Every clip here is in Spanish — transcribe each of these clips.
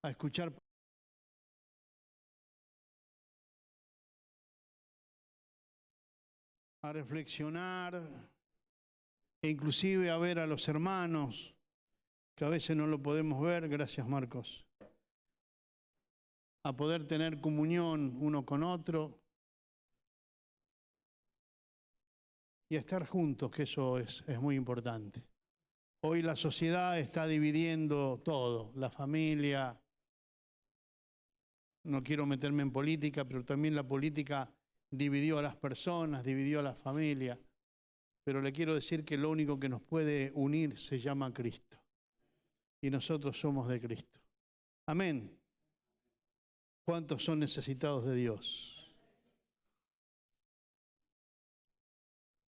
a escuchar, a reflexionar e inclusive a ver a los hermanos, que a veces no lo podemos ver, gracias Marcos, a poder tener comunión uno con otro y a estar juntos, que eso es muy importante. Hoy la sociedad está dividiendo todo, la familia, no quiero meterme en política, pero también la política dividió a las personas, dividió a la familia, pero le quiero decir que lo único que nos puede unir se llama Cristo, y nosotros somos de Cristo. Amén. ¿Cuántos son necesitados de Dios?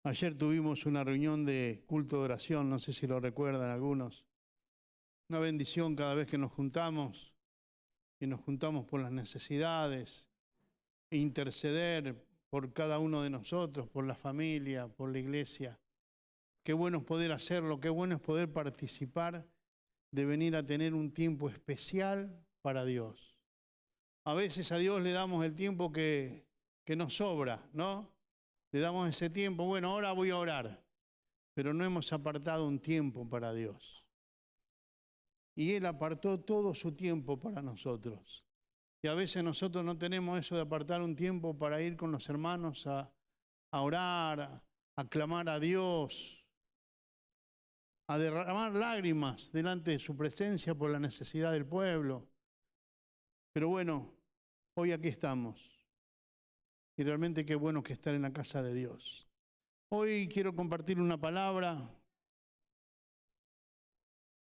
Ayer tuvimos una reunión de culto de oración, no sé si lo recuerdan algunos. Una bendición cada vez que nos juntamos, y nos juntamos por las necesidades, e interceder por cada uno de nosotros, por la familia, por la iglesia. Qué bueno es poder hacerlo, qué bueno es poder participar de venir a tener un tiempo especial para Dios. A veces a Dios le damos el tiempo que nos sobra, ¿no? Le damos ese tiempo, bueno, ahora voy a orar, pero no hemos apartado un tiempo para Dios. Y Él apartó todo su tiempo para nosotros. Y a veces nosotros no tenemos eso de apartar un tiempo para ir con los hermanos a orar, a clamar a Dios, a derramar lágrimas delante de su presencia por la necesidad del pueblo. Pero bueno, hoy aquí estamos. Y realmente qué bueno que estar en la casa de Dios. Hoy quiero compartir una palabra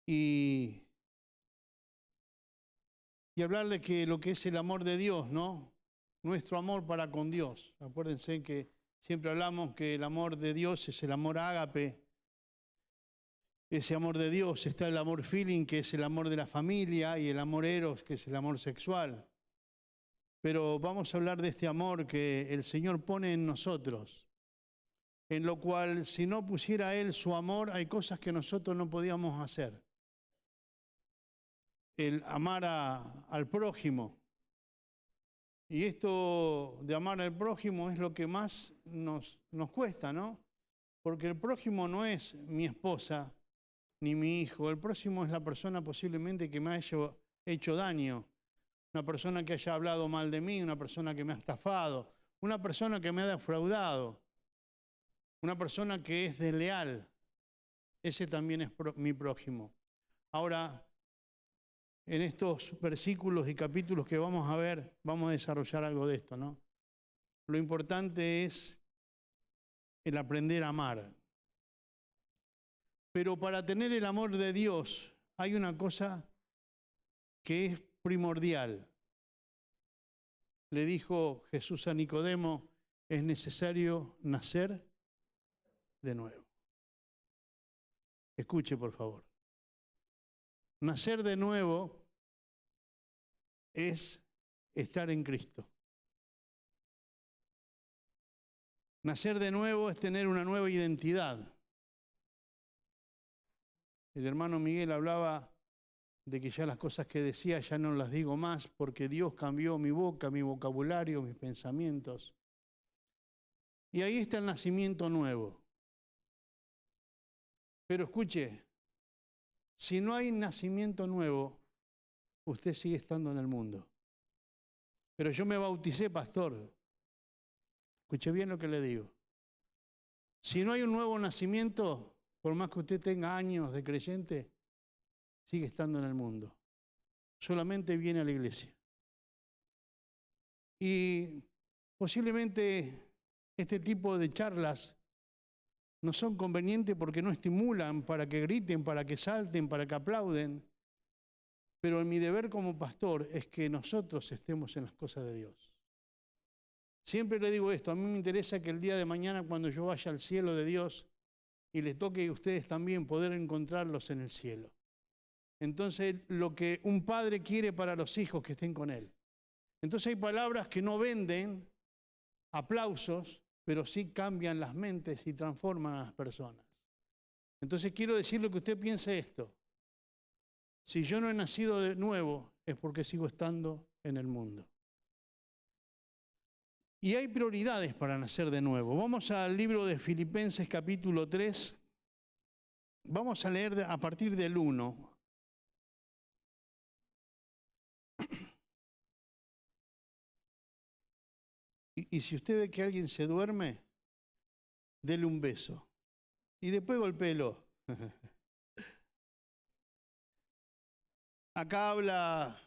y hablarle que lo que es el amor de Dios, ¿no? Nuestro amor para con Dios. Acuérdense que siempre hablamos que el amor de Dios es el amor ágape. Ese amor de Dios está el amor feeling, que es el amor de la familia, y el amor eros, que es el amor sexual. Pero vamos a hablar de este amor que el Señor pone en nosotros, en lo cual si no pusiera Él su amor, hay cosas que nosotros no podíamos hacer. El amar al prójimo. Y esto de amar al prójimo es lo que más nos cuesta, ¿no? Porque el prójimo no es mi esposa ni mi hijo. El prójimo es la persona posiblemente que me haya hecho daño. Una persona que haya hablado mal de mí, una persona que me ha estafado, una persona que me ha defraudado, una persona que es desleal. Ese también es mi prójimo. Ahora, en estos versículos y capítulos que vamos a ver, vamos a desarrollar algo de esto, ¿no? Lo importante es el aprender a amar. Pero para tener el amor de Dios hay una cosa que es primordial. Le dijo Jesús a Nicodemo, es necesario nacer de nuevo. Escuche, por favor. Nacer de nuevo es estar en Cristo. Nacer de nuevo es tener una nueva identidad. El hermano Miguel hablaba de que ya las cosas que decía ya no las digo más porque Dios cambió mi boca, mi vocabulario, mis pensamientos. Y ahí está el nacimiento nuevo. Pero escuche, si no hay nacimiento nuevo, usted sigue estando en el mundo. Pero yo me bauticé, pastor. Escuche bien lo que le digo. Si no hay un nuevo nacimiento, por más que usted tenga años de creyente, sigue estando en el mundo. Solamente viene a la iglesia. Y posiblemente este tipo de charlas no son convenientes porque no estimulan para que griten, para que salten, para que aplauden. Pero mi deber como pastor es que nosotros estemos en las cosas de Dios. Siempre le digo esto, a mí me interesa que el día de mañana cuando yo vaya al cielo de Dios y les toque a ustedes también poder encontrarlos en el cielo. Entonces, lo que un padre quiere para los hijos que estén con él. Entonces hay palabras que no venden aplausos, pero sí cambian las mentes y transforman a las personas. Entonces quiero decirle que usted piense esto. Si yo no he nacido de nuevo, es porque sigo estando en el mundo. Y hay prioridades para nacer de nuevo. Vamos al libro de Filipenses capítulo 3. Vamos a leer a partir del 1. Y si usted ve que alguien se duerme, dele un beso. Y después golpéelo. Acá habla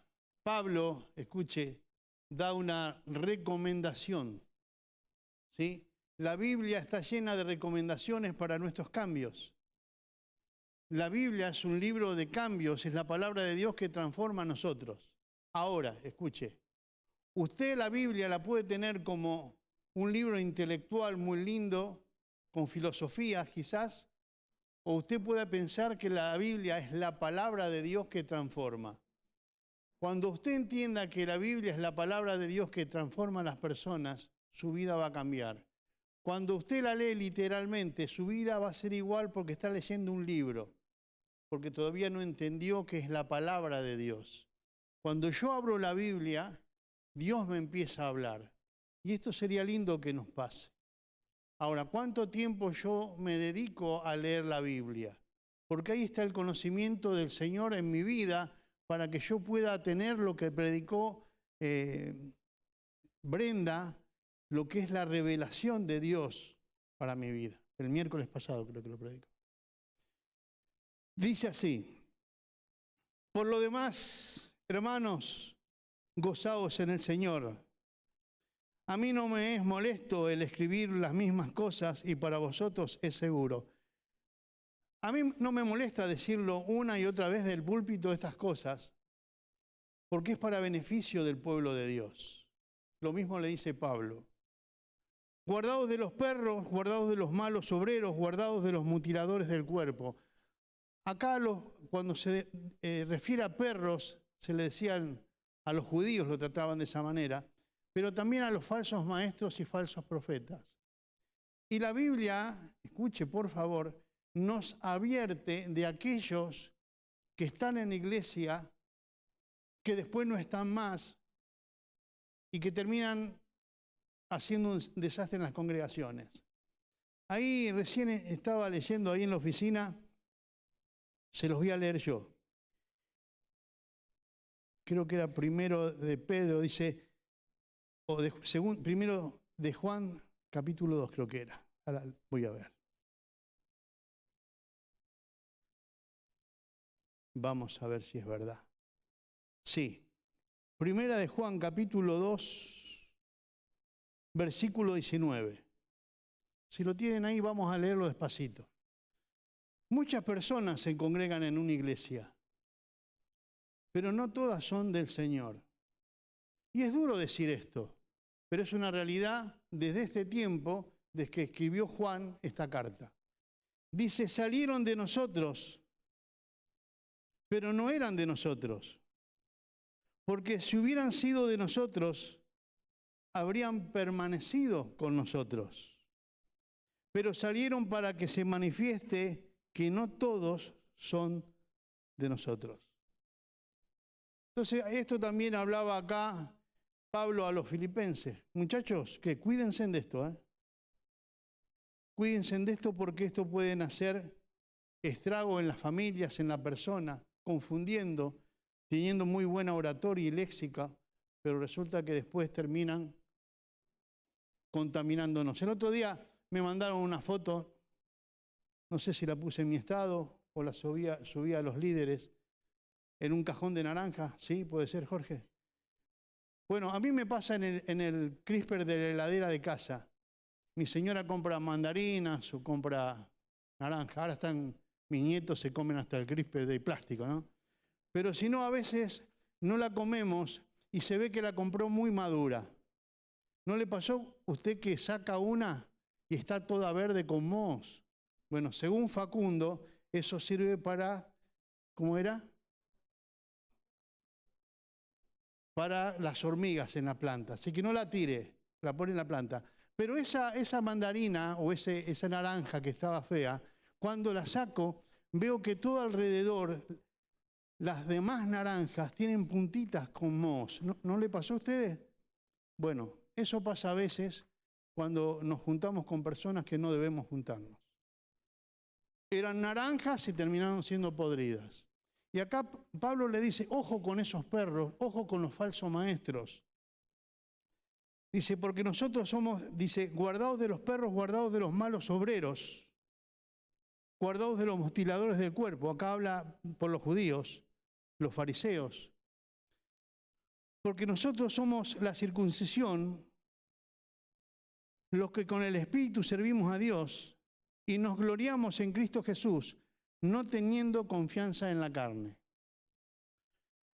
Pablo, escuche, da una recomendación. ¿Sí? La Biblia está llena de recomendaciones para nuestros cambios. La Biblia es un libro de cambios, es la palabra de Dios que transforma a nosotros. Ahora, escuche, usted la Biblia la puede tener como un libro intelectual muy lindo, con filosofías quizás, o usted puede pensar que la Biblia es la palabra de Dios que transforma. Cuando usted entienda que la Biblia es la palabra de Dios que transforma a las personas, su vida va a cambiar. Cuando usted la lee literalmente, su vida va a ser igual porque está leyendo un libro, porque todavía no entendió que es la palabra de Dios. Cuando yo abro la Biblia, Dios me empieza a hablar. Y esto sería lindo que nos pase. Ahora, ¿cuánto tiempo yo me dedico a leer la Biblia? Porque ahí está el conocimiento del Señor en mi vida para que yo pueda tener lo que predicó Brenda, lo que es la revelación de Dios para mi vida. El miércoles pasado creo que lo predicó. Dice así: por lo demás, hermanos, gozaos en el Señor. A mí no me es molesto el escribir las mismas cosas y para vosotros es seguro. A mí no me molesta decirlo una y otra vez del púlpito estas cosas, porque es para beneficio del pueblo de Dios. Lo mismo le dice Pablo. Guardaos de los perros, guardaos de los malos obreros, guardaos de los mutiladores del cuerpo. Acá cuando se refiere a perros, se le decían a los judíos, lo trataban de esa manera, pero también a los falsos maestros y falsos profetas. Y la Biblia, escuche por favor, nos advierte de aquellos que están en la iglesia, que después no están más y que terminan haciendo un desastre en las congregaciones. Ahí recién estaba leyendo ahí en la oficina, se los voy a leer yo. Creo que era primero de Pedro, dice, primero de Juan, capítulo 2 creo que era. Ahora voy a ver. Vamos a ver si es verdad. Sí. Primera de Juan, capítulo 2, versículo 19. Si lo tienen ahí, vamos a leerlo despacito. Muchas personas se congregan en una iglesia, pero no todas son del Señor. Y es duro decir esto, pero es una realidad desde este tiempo, desde que escribió Juan esta carta. Dice, salieron de nosotros, pero no eran de nosotros. Porque si hubieran sido de nosotros, habrían permanecido con nosotros. Pero salieron para que se manifieste que no todos son de nosotros. Entonces, esto también hablaba acá Pablo a los filipenses. Muchachos, que cuídense de esto, Cuídense de esto porque esto puede hacer estrago en las familias, en la persona, confundiendo, teniendo muy buena oratoria y léxica, pero resulta que después terminan contaminándonos. El otro día me mandaron una foto, no sé si la puse en mi estado o la subí a los líderes, en un cajón de naranja, ¿sí? ¿Puede ser, Jorge? Bueno, a mí me pasa en el crisper de la heladera de casa. Mi señora compra mandarinas o compra naranja. Ahora mis nietos se comen hasta el crisper de plástico, ¿no? Pero si no, a veces no la comemos y se ve que la compró muy madura. ¿No le pasó usted que saca una y está toda verde con mohos? Bueno, según Facundo, eso sirve para, ¿cómo era? Para las hormigas en la planta. Así que no la tire, la pone en la planta. Pero esa mandarina o esa naranja que estaba fea, cuando la saco, veo que todo alrededor las demás naranjas tienen puntitas con mohos. ¿No le pasó a ustedes? Bueno, eso pasa a veces cuando nos juntamos con personas que no debemos juntarnos. Eran naranjas y terminaron siendo podridas. Y acá Pablo le dice, ojo con esos perros, ojo con los falsos maestros. Dice, porque nosotros somos, dice, guardados de los perros, guardados de los malos obreros, guardados de los mutiladores del cuerpo. Acá habla por los judíos, los fariseos. Porque nosotros somos la circuncisión, los que con el Espíritu servimos a Dios y nos gloriamos en Cristo Jesús, no teniendo confianza en la carne.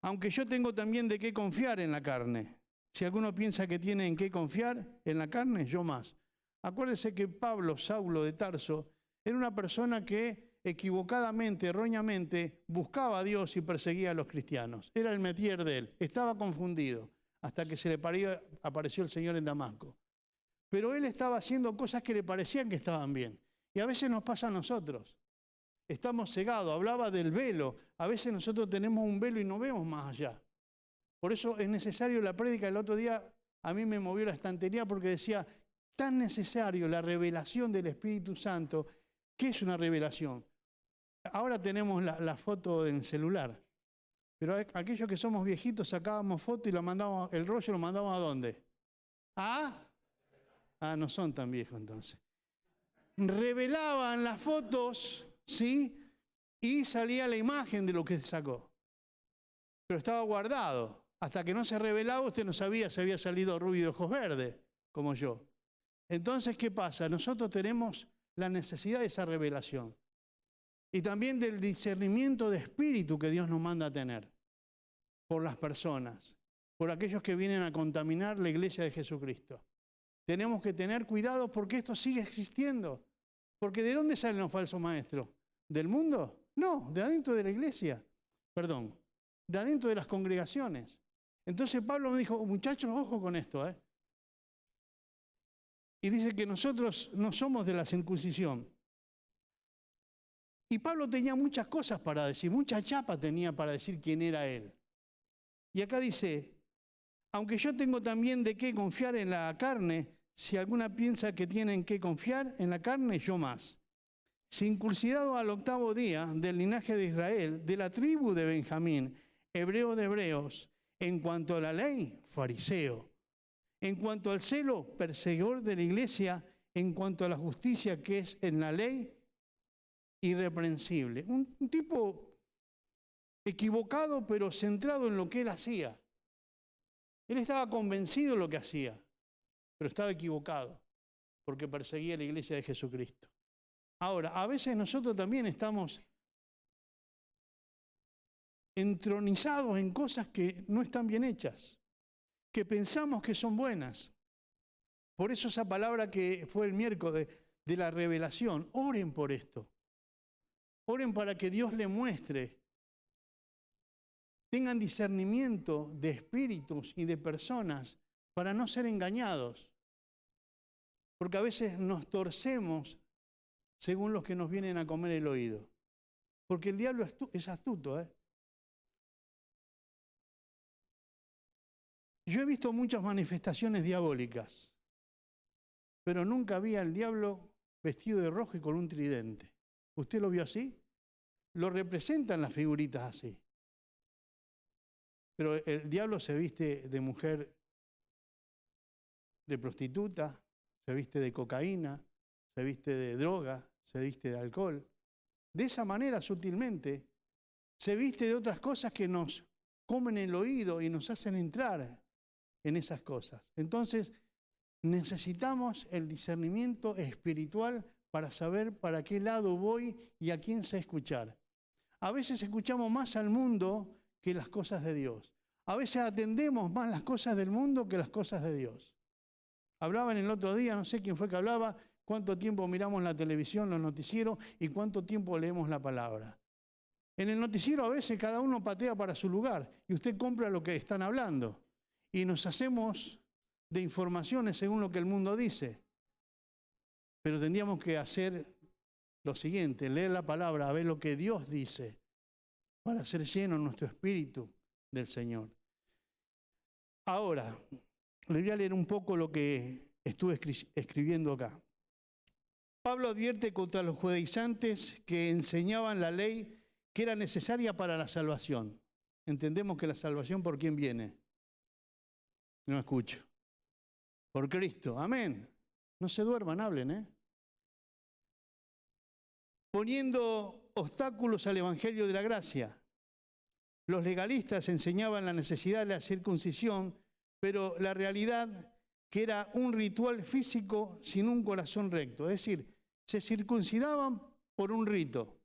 Aunque yo tengo también de qué confiar en la carne. Si alguno piensa que tiene en qué confiar en la carne, yo más. Acuérdese que Pablo, Saulo de Tarso, era una persona que equivocadamente, erróneamente, buscaba a Dios y perseguía a los cristianos. Era el métier de él. Estaba confundido hasta que se le apareció el Señor en Damasco. Pero él estaba haciendo cosas que le parecían que estaban bien. Y a veces nos pasa a nosotros. Estamos cegados. Hablaba del velo. A veces nosotros tenemos un velo y no vemos más allá. Por eso es necesario la prédica. El otro día a mí me movió la estantería porque decía, tan necesario la revelación del Espíritu Santo. ¿Qué es una revelación? Ahora tenemos la foto en celular. Pero aquellos que somos viejitos sacábamos foto y la mandábamos, el rollo lo mandábamos ¿a dónde? No son tan viejos entonces. Revelaban las fotos, ¿sí? Y salía la imagen de lo que se sacó. Pero estaba guardado. Hasta que no se revelaba, usted no sabía si había salido rubio de ojos verdes, como yo. Entonces, ¿qué pasa? Nosotros tenemos la necesidad de esa revelación. Y también del discernimiento de espíritu que Dios nos manda a tener. Por las personas. Por aquellos que vienen a contaminar la iglesia de Jesucristo. Tenemos que tener cuidado porque esto sigue existiendo. Porque ¿de dónde salen los falsos maestros? ¿Del mundo? No, de adentro de la iglesia. Perdón, de adentro de las congregaciones. Entonces Pablo me dijo, muchachos, ojo con esto. Y dice que nosotros no somos de la circuncisión. Y Pablo tenía muchas cosas para decir, mucha chapa tenía para decir quién era él. Y acá dice, aunque yo tengo también de qué confiar en la carne, si alguna piensa que tienen que confiar en la carne, yo más. Circuncidado al 8º día del linaje de Israel, de la tribu de Benjamín, hebreo de hebreos, en cuanto a la ley, fariseo. En cuanto al celo, perseguidor de la iglesia. En cuanto a la justicia que es en la ley, irreprensible. Un tipo equivocado, pero centrado en lo que él hacía. Él estaba convencido de lo que hacía, pero estaba equivocado, porque perseguía la iglesia de Jesucristo. Ahora, a veces nosotros también estamos entronizados en cosas que no están bien hechas, que pensamos que son buenas. Por eso esa palabra que fue el miércoles de la revelación, oren por esto. Oren para que Dios le muestre. Tengan discernimiento de espíritus y de personas para no ser engañados. Porque a veces nos torcemos según los que nos vienen a comer el oído. Porque el diablo es astuto, Yo he visto muchas manifestaciones diabólicas, pero nunca vi al diablo vestido de rojo y con un tridente. ¿Usted lo vio así? Lo representan las figuritas así. Pero el diablo se viste de mujer, de prostituta, se viste de cocaína, se viste de droga, se viste de alcohol. De esa manera, sutilmente, se viste de otras cosas que nos comen el oído y nos hacen entrar en esas cosas. Entonces, necesitamos el discernimiento espiritual para saber para qué lado voy y a quién sé escuchar. A veces escuchamos más al mundo que las cosas de Dios. A veces atendemos más las cosas del mundo que las cosas de Dios. Hablaban el otro día, no sé quién fue que hablaba, cuánto tiempo miramos la televisión, los noticieros y cuánto tiempo leemos la palabra. En el noticiero a veces cada uno patea para su lugar y usted compra lo que están hablando. Y nos hacemos de informaciones según lo que el mundo dice. Pero tendríamos que hacer lo siguiente, leer la palabra, a ver lo que Dios dice. para ser lleno en nuestro espíritu del Señor. Ahora, le voy a leer un poco lo que estuve escribiendo acá. Pablo advierte contra los judaizantes que enseñaban la ley que era necesaria para la salvación. Entendemos que la salvación, ¿por quién viene? No escucho. Por Cristo. Amén. No se duerman, hablen, Poniendo obstáculos al evangelio de la gracia. Los legalistas enseñaban la necesidad de la circuncisión, pero la realidad que era un ritual físico sin un corazón recto. Es decir, se circuncidaban por un rito,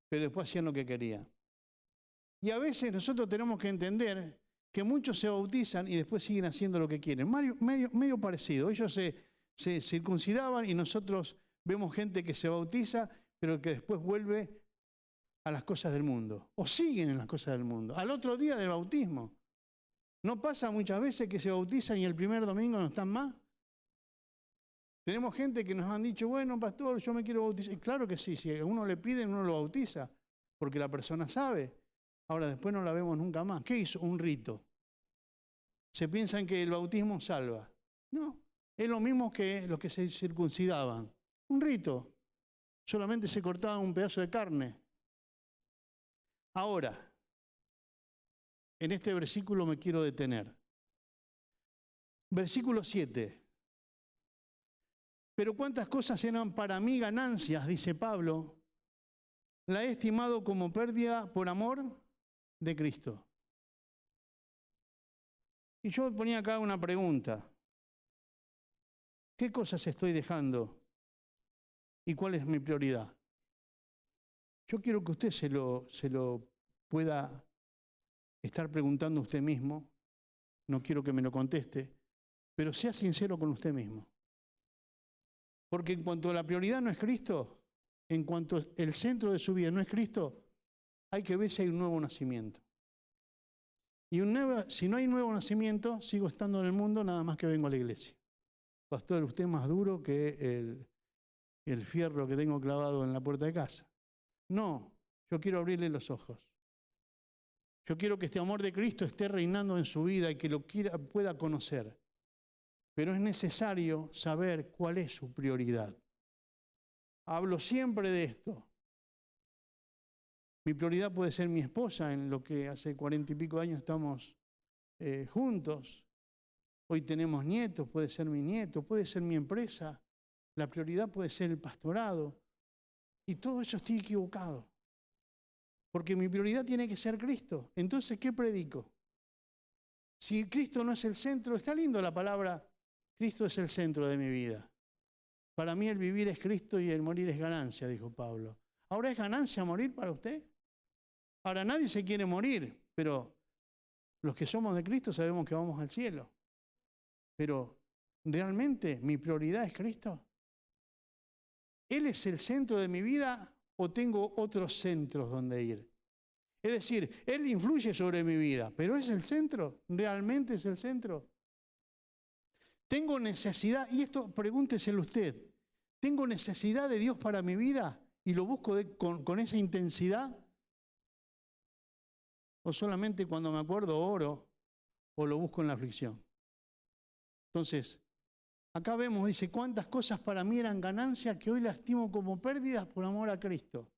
pero después hacían lo que querían. Y a veces nosotros tenemos que entender que muchos se bautizan y después siguen haciendo lo que quieren. Medio parecido. Ellos se circuncidaban y nosotros vemos gente que se bautiza, pero que después vuelve a las cosas del mundo. O siguen en las cosas del mundo. Al otro día del bautismo. ¿No pasa muchas veces que se bautizan y el primer domingo no están más? Tenemos gente que nos han dicho, bueno, pastor, yo me quiero bautizar. Y claro que sí, si a uno le piden, uno lo bautiza, porque la persona sabe. Ahora después no la vemos nunca más. ¿Qué hizo? Un rito. Se piensan que el bautismo salva. No, es lo mismo que los que se circuncidaban. Un rito. Solamente se cortaba un pedazo de carne. Ahora, en este versículo me quiero detener. Versículo 7. Pero cuántas cosas eran para mí ganancias, dice Pablo, la he estimado como pérdida por amor de Cristo. Y yo ponía acá una pregunta. ¿Qué cosas estoy dejando? ¿Y cuál es mi prioridad? Yo quiero que usted se lo pueda estar preguntando a usted mismo. No quiero que me lo conteste, pero sea sincero con usted mismo. Porque en cuanto la prioridad no es Cristo, en cuanto el centro de su vida no es Cristo, hay que ver si hay un nuevo nacimiento. Y si no hay nuevo nacimiento, sigo estando en el mundo, nada más que vengo a la iglesia. Pastor, usted es más duro que el fierro que tengo clavado en la puerta de casa. No, yo quiero abrirle los ojos. Yo quiero que este amor de Cristo esté reinando en su vida y que lo pueda conocer. Pero es necesario saber cuál es su prioridad. Hablo siempre de esto. Mi prioridad puede ser mi esposa, en lo que hace 40 y pico de años estamos juntos. Hoy tenemos nietos, puede ser mi nieto, puede ser mi empresa. La prioridad puede ser el pastorado. Y todo eso estoy equivocado. Porque mi prioridad tiene que ser Cristo. Entonces, ¿qué predico? Si Cristo no es el centro, está lindo la palabra, Cristo es el centro de mi vida. Para mí el vivir es Cristo y el morir es ganancia, dijo Pablo. ¿Ahora es ganancia morir para usted? Ahora nadie se quiere morir, pero los que somos de Cristo sabemos que vamos al cielo. Pero, ¿realmente mi prioridad es Cristo? ¿Él es el centro de mi vida o tengo otros centros donde ir? Es decir, Él influye sobre mi vida, pero ¿es el centro? ¿Realmente es el centro? Tengo necesidad, y esto pregúnteselo usted, ¿tengo necesidad de Dios para mi vida y lo busco con esa intensidad? ¿O solamente cuando me acuerdo oro o lo busco en la aflicción? Entonces, acá vemos, dice, cuántas cosas para mí eran ganancias que hoy las estimo como pérdidas por amor a Cristo.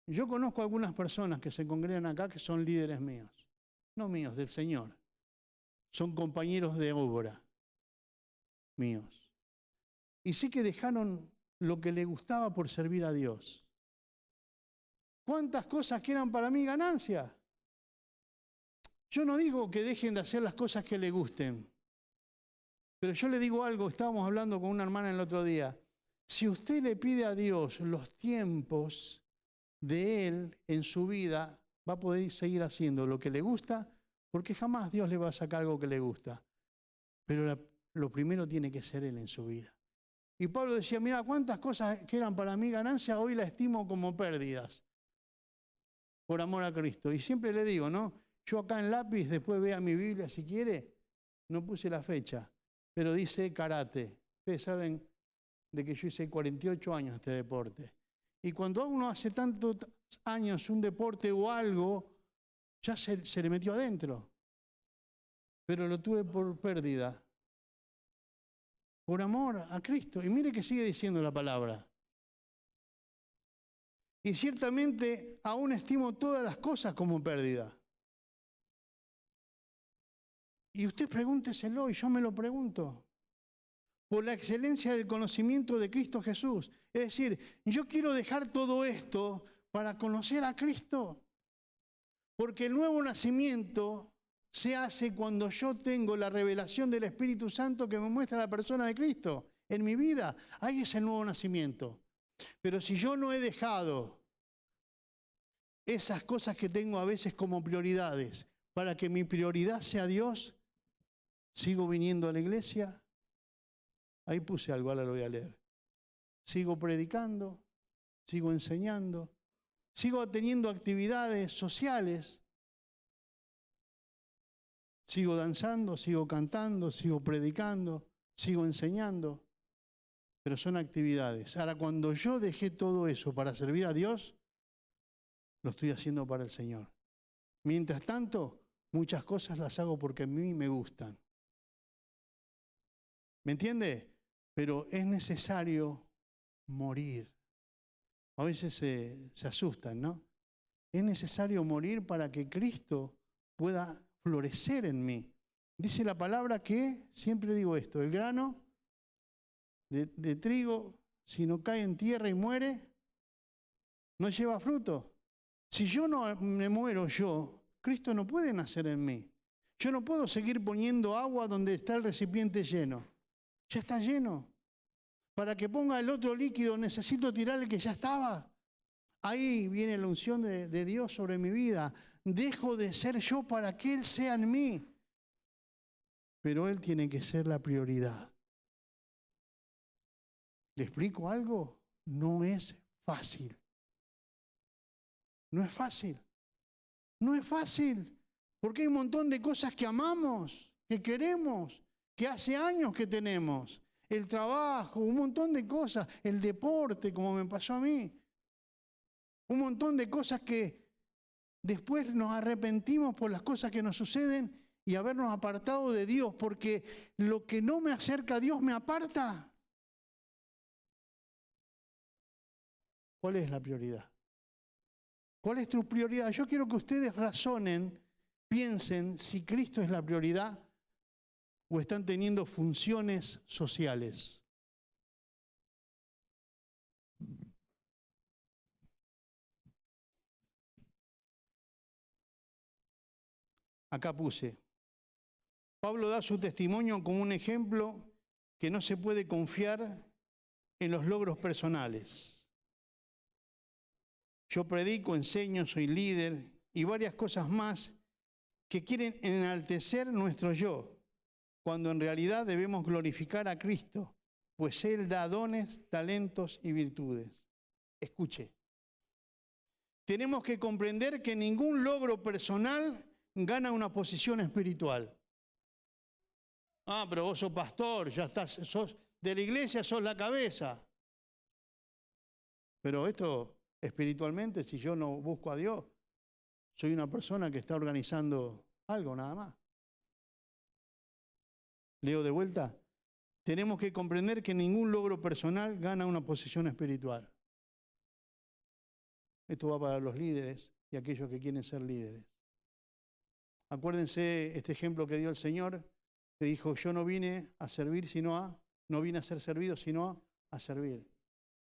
Yo conozco algunas personas que se congregan acá que son líderes míos, no míos, del Señor. Son compañeros de obra míos. Y sí que dejaron lo que les gustaba por servir a Dios. ¿Cuántas cosas que eran para mí ganancias? Yo no digo que dejen de hacer las cosas que les gusten. Pero yo le digo algo, estábamos hablando con una hermana el otro día. Si usted le pide a Dios los tiempos de Él en su vida, va a poder seguir haciendo lo que le gusta, porque jamás Dios le va a sacar algo que le gusta. Pero lo primero tiene que ser Él en su vida. Y Pablo decía, mira, cuántas cosas que eran para mí ganancias, hoy las estimo como pérdidas, por amor a Cristo. Y siempre le digo, ¿no? Yo acá en lápiz, después vea mi Biblia si quiere, no puse la fecha, pero dice karate. Ustedes saben de que yo hice 48 años este deporte. Y cuando uno hace tantos años un deporte o algo, ya se le metió adentro. Pero lo tuve por pérdida. Por amor a Cristo. Y mire que sigue diciendo la palabra. Y ciertamente aún estimo todas las cosas como pérdida. Y usted pregúnteselo y yo me lo pregunto. Por la excelencia del conocimiento de Cristo Jesús. Es decir, yo quiero dejar todo esto para conocer a Cristo. Porque el nuevo nacimiento se hace cuando yo tengo la revelación del Espíritu Santo que me muestra la persona de Cristo en mi vida. Ahí es el nuevo nacimiento. Pero si yo no he dejado esas cosas que tengo a veces como prioridades para que mi prioridad sea Dios, sigo viniendo a la iglesia. Ahí puse algo, ahora lo voy a leer. Sigo predicando, sigo enseñando, sigo teniendo actividades sociales, sigo danzando, sigo cantando, sigo predicando, sigo enseñando, pero son actividades. Ahora, cuando yo dejé todo eso para servir a Dios, lo estoy haciendo para el Señor. Mientras tanto, muchas cosas las hago porque a mí me gustan. ¿Me entiende? Pero es necesario morir. A veces se asustan, ¿no? Es necesario morir para que Cristo pueda florecer en mí. Dice la palabra que, siempre digo esto, el grano de trigo, si no cae en tierra y muere, no lleva fruto. Si yo no me muero yo, Cristo no puede nacer en mí. Yo no puedo seguir poniendo agua donde está el recipiente lleno. Ya está lleno. Para que ponga el otro líquido necesito tirar el que ya estaba. Ahí viene la unción de Dios sobre mi vida. Dejo de ser yo para que Él sea en mí. Pero Él tiene que ser la prioridad. ¿Le explico algo? No es fácil. No es fácil. No es fácil. Porque hay un montón de cosas que amamos, que queremos, que hace años que tenemos. El trabajo, un montón de cosas. El deporte, como me pasó a mí. Un montón de cosas que después nos arrepentimos por las cosas que nos suceden y habernos apartado de Dios, porque lo que no me acerca a Dios me aparta. ¿Cuál es la prioridad? ¿Cuál es tu prioridad? Yo quiero que ustedes razonen, piensen si Cristo es la prioridad o están teniendo funciones sociales. Acá puse. Pablo da su testimonio como un ejemplo que no se puede confiar en los logros personales. Yo predico, enseño, soy líder y varias cosas más que quieren enaltecer nuestro yo, cuando en realidad debemos glorificar a Cristo, pues Él da dones, talentos y virtudes. Escuche. Tenemos que comprender que ningún logro personal gana una posición espiritual. Ah, pero vos sos pastor, ya estás, sos de la iglesia, sos la cabeza. Pero esto, espiritualmente, si yo no busco a Dios, soy una persona que está organizando algo nada más. Leo de vuelta. Tenemos que comprender que ningún logro personal gana una posición espiritual. Esto va para los líderes y aquellos que quieren ser líderes. Acuérdense este ejemplo que dio el Señor, que dijo, yo no vine a servir no vine a ser servido, sino a servir.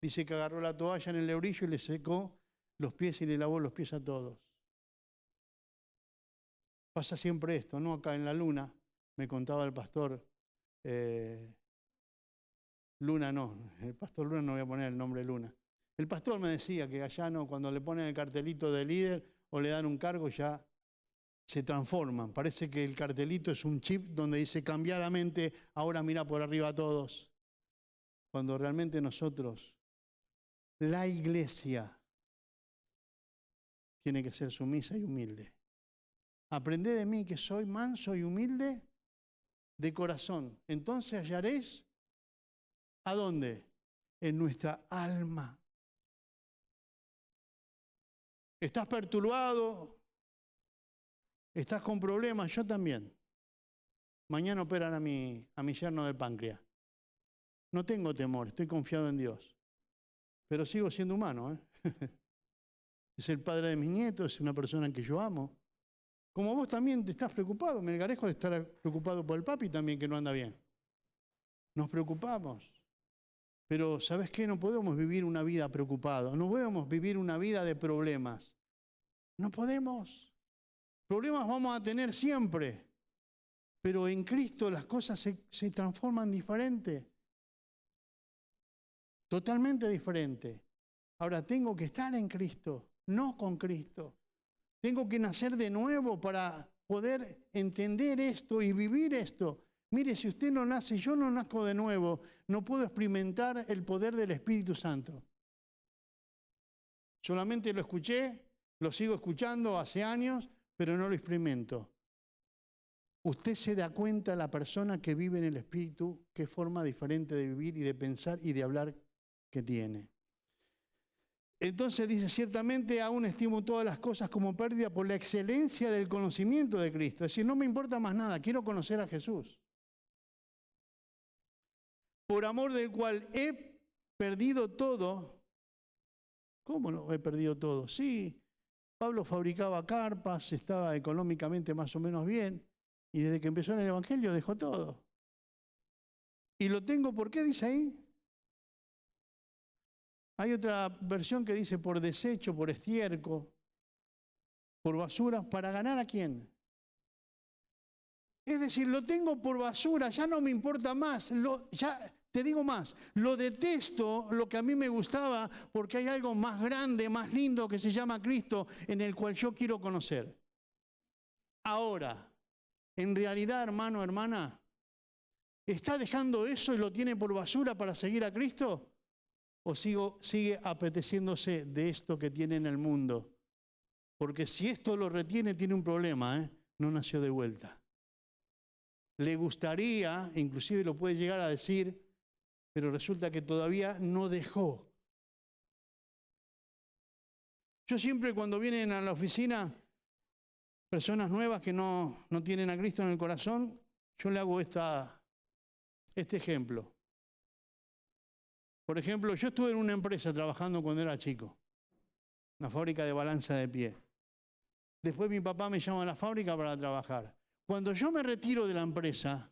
Dice que agarró la toalla en el lebrillo y le secó los pies y le lavó los pies a todos. Pasa siempre esto, ¿no? Acá en la Luna, me contaba el pastor Luna, el pastor Luna, no voy a poner el nombre Luna. El pastor me decía que allá no, cuando le ponen el cartelito de líder o le dan un cargo ya se transforman. Parece que el cartelito es un chip donde dice cambiar la mente, ahora mira por arriba a todos. Cuando realmente nosotros, la iglesia, tiene que ser sumisa y humilde. Aprended de mí que soy manso y humilde de corazón. Entonces hallaréis, ¿a dónde? En nuestra alma ¿Estás perturbado? ¿Estás con problemas? Yo también. Mañana operan a mi yerno del páncreas. No tengo temor, estoy confiado en Dios. Pero sigo siendo humano, ¿eh? Es el padre de mis nietos, es una persona en que yo amo. Como vos también te estás preocupado, me engarejo de estar preocupado por el papi también que no anda bien. Nos preocupamos. Pero ¿sabes qué? No podemos vivir una vida preocupada, no podemos vivir una vida de problemas. No podemos. Problemas vamos a tener siempre, pero en Cristo las cosas se transforman diferente, totalmente diferente. Ahora tengo que estar en Cristo, no con Cristo. Tengo que nacer de nuevo para poder entender esto y vivir esto. Mire, si usted no nace, yo no nazco de nuevo, no puedo experimentar el poder del Espíritu Santo. Solamente lo escuché, lo sigo escuchando hace años, pero no lo experimento. Usted se da cuenta, la persona que vive en el Espíritu, qué forma diferente de vivir y de pensar y de hablar que tiene. Entonces dice, ciertamente aún estimo todas las cosas como pérdida por la excelencia del conocimiento de Cristo. Es decir, no me importa más nada, quiero conocer a Jesús. Por amor del cual he perdido todo. ¿Cómo no he perdido todo? Sí, Pablo fabricaba carpas, estaba económicamente más o menos bien, y desde que empezó en el Evangelio dejó todo. Y lo tengo, ¿por qué dice ahí? Hay otra versión que dice por desecho, por estiércol, por basura, ¿para ganar a quién? Es decir, lo tengo por basura, ya no me importa más, ya te digo más, lo detesto, lo que a mí me gustaba, porque hay algo más grande, más lindo que se llama Cristo, en el cual yo quiero conocer. Ahora, en realidad, hermano, hermana, ¿está dejando eso y lo tiene por basura para seguir a Cristo? ¿O sigue apeteciéndose de esto que tiene en el mundo? Porque si esto lo retiene, tiene un problema, ¿eh? No nació de vuelta. Le gustaría, inclusive lo puede llegar a decir, pero resulta que todavía no dejó. Yo siempre cuando vienen a la oficina personas nuevas que no tienen a Cristo en el corazón, yo le hago este ejemplo. Por ejemplo, yo estuve en una empresa trabajando cuando era chico, una fábrica de balanza de pie. Después mi papá me llama a la fábrica para trabajar. Cuando yo me retiro de la empresa,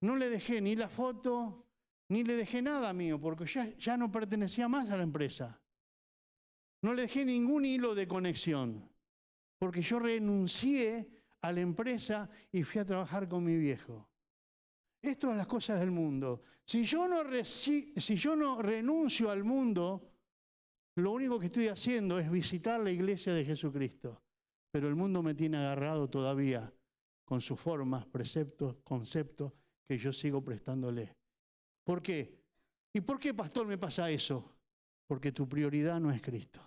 no le dejé ni la foto, ni le dejé nada mío, porque ya no pertenecía más a la empresa. No le dejé ningún hilo de conexión, porque yo renuncié a la empresa y fui a trabajar con mi viejo. Esto es las cosas del mundo. Si yo no renuncio al mundo, lo único que estoy haciendo es visitar la iglesia de Jesucristo. Pero el mundo me tiene agarrado todavía con sus formas, preceptos, conceptos que yo sigo prestándole. ¿Por qué? ¿Y por qué, pastor, me pasa eso? Porque tu prioridad no es Cristo.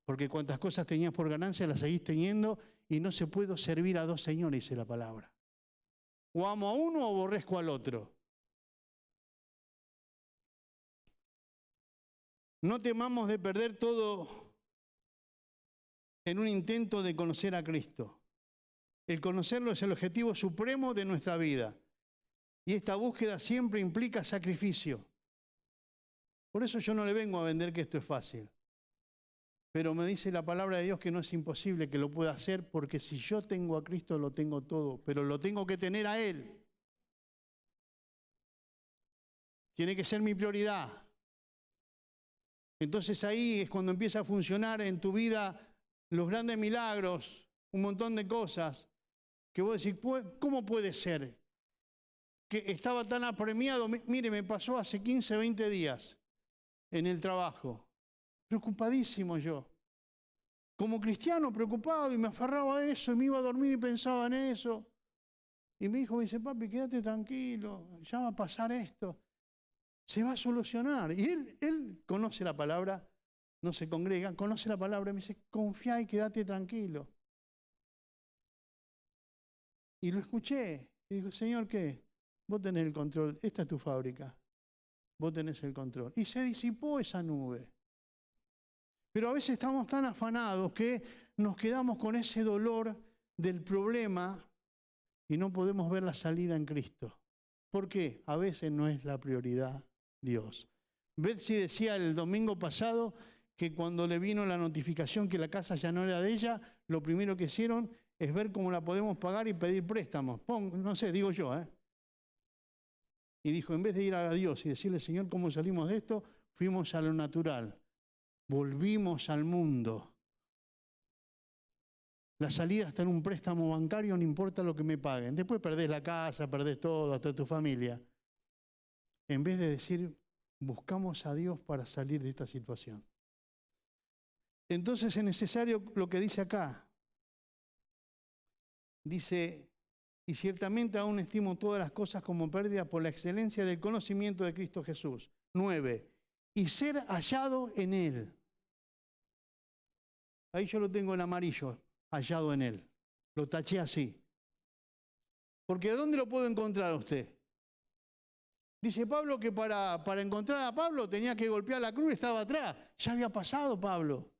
Porque cuantas cosas tenías por ganancia las seguís teniendo y no se puede servir a dos señores, dice la palabra. O amo a uno o aborrezco al otro. No temamos de perder todo en un intento de conocer a Cristo. El conocerlo es el objetivo supremo de nuestra vida. Y esta búsqueda siempre implica sacrificio. Por eso yo no le vengo a vender que esto es fácil. Pero me dice la palabra de Dios que no es imposible que lo pueda hacer, porque si yo tengo a Cristo lo tengo todo, pero lo tengo que tener a Él. Tiene que ser mi prioridad. Entonces ahí es cuando empieza a funcionar en tu vida los grandes milagros, un montón de cosas que vos decís, ¿cómo puede ser? Que estaba tan apremiado, mire, me pasó hace 15, 20 días en el trabajo, preocupadísimo yo. Como cristiano preocupado y me aferraba a eso y me iba a dormir y pensaba en eso. Y mi hijo me dice, papi, quédate tranquilo, ya va a pasar esto. Se va a solucionar. Y él conoce la palabra, no se congrega, conoce la palabra y me dice, confía y quédate tranquilo. Y lo escuché. Y dijo, Señor, ¿qué? Vos tenés el control, esta es tu fábrica. Vos tenés el control. Y se disipó esa nube. Pero a veces estamos tan afanados que nos quedamos con ese dolor del problema y no podemos ver la salida en Cristo. ¿Por qué? A veces no es la prioridad Dios. Betsy decía el domingo pasado que cuando le vino la notificación que la casa ya no era de ella, lo primero que hicieron es ver cómo la podemos pagar y pedir préstamos. No sé, digo yo, ¿eh? Y dijo, en vez de ir a Dios y decirle, Señor, ¿cómo salimos de esto? Fuimos a lo natural. Volvimos al mundo. La salida está en un préstamo bancario, no importa lo que me paguen. Después perdés la casa, perdés todo, hasta tu familia. En vez de decir, buscamos a Dios para salir de esta situación. Entonces es necesario lo que dice acá. Dice, y ciertamente aún estimo todas las cosas como pérdida por la excelencia del conocimiento de Cristo Jesús. 9. Y ser hallado en Él. Ahí yo lo tengo en amarillo, hallado en Él. Lo taché así. Porque ¿dónde lo puedo encontrar a usted? Dice Pablo que para encontrar a Pablo tenía que golpear la cruz y estaba atrás. Ya había pasado Pablo.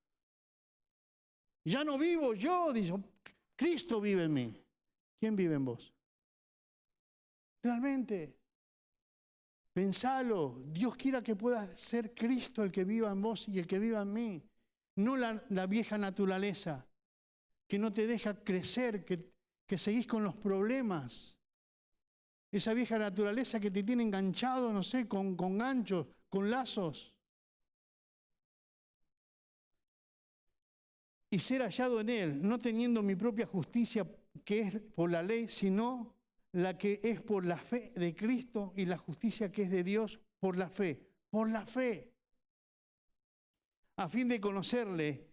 Ya no vivo yo, dice, Cristo vive en mí. ¿Quién vive en vos? Realmente, pensalo. Dios quiera que pueda ser Cristo el que viva en vos y el que viva en mí. No la vieja naturaleza que no te deja crecer, que seguís con los problemas. Esa vieja naturaleza que te tiene enganchado, no sé, con ganchos, con lazos. Y ser hallado en Él, no teniendo mi propia justicia que es por la ley, sino la que es por la fe de Cristo y la justicia que es de Dios por la fe. Por la fe. A fin de conocerle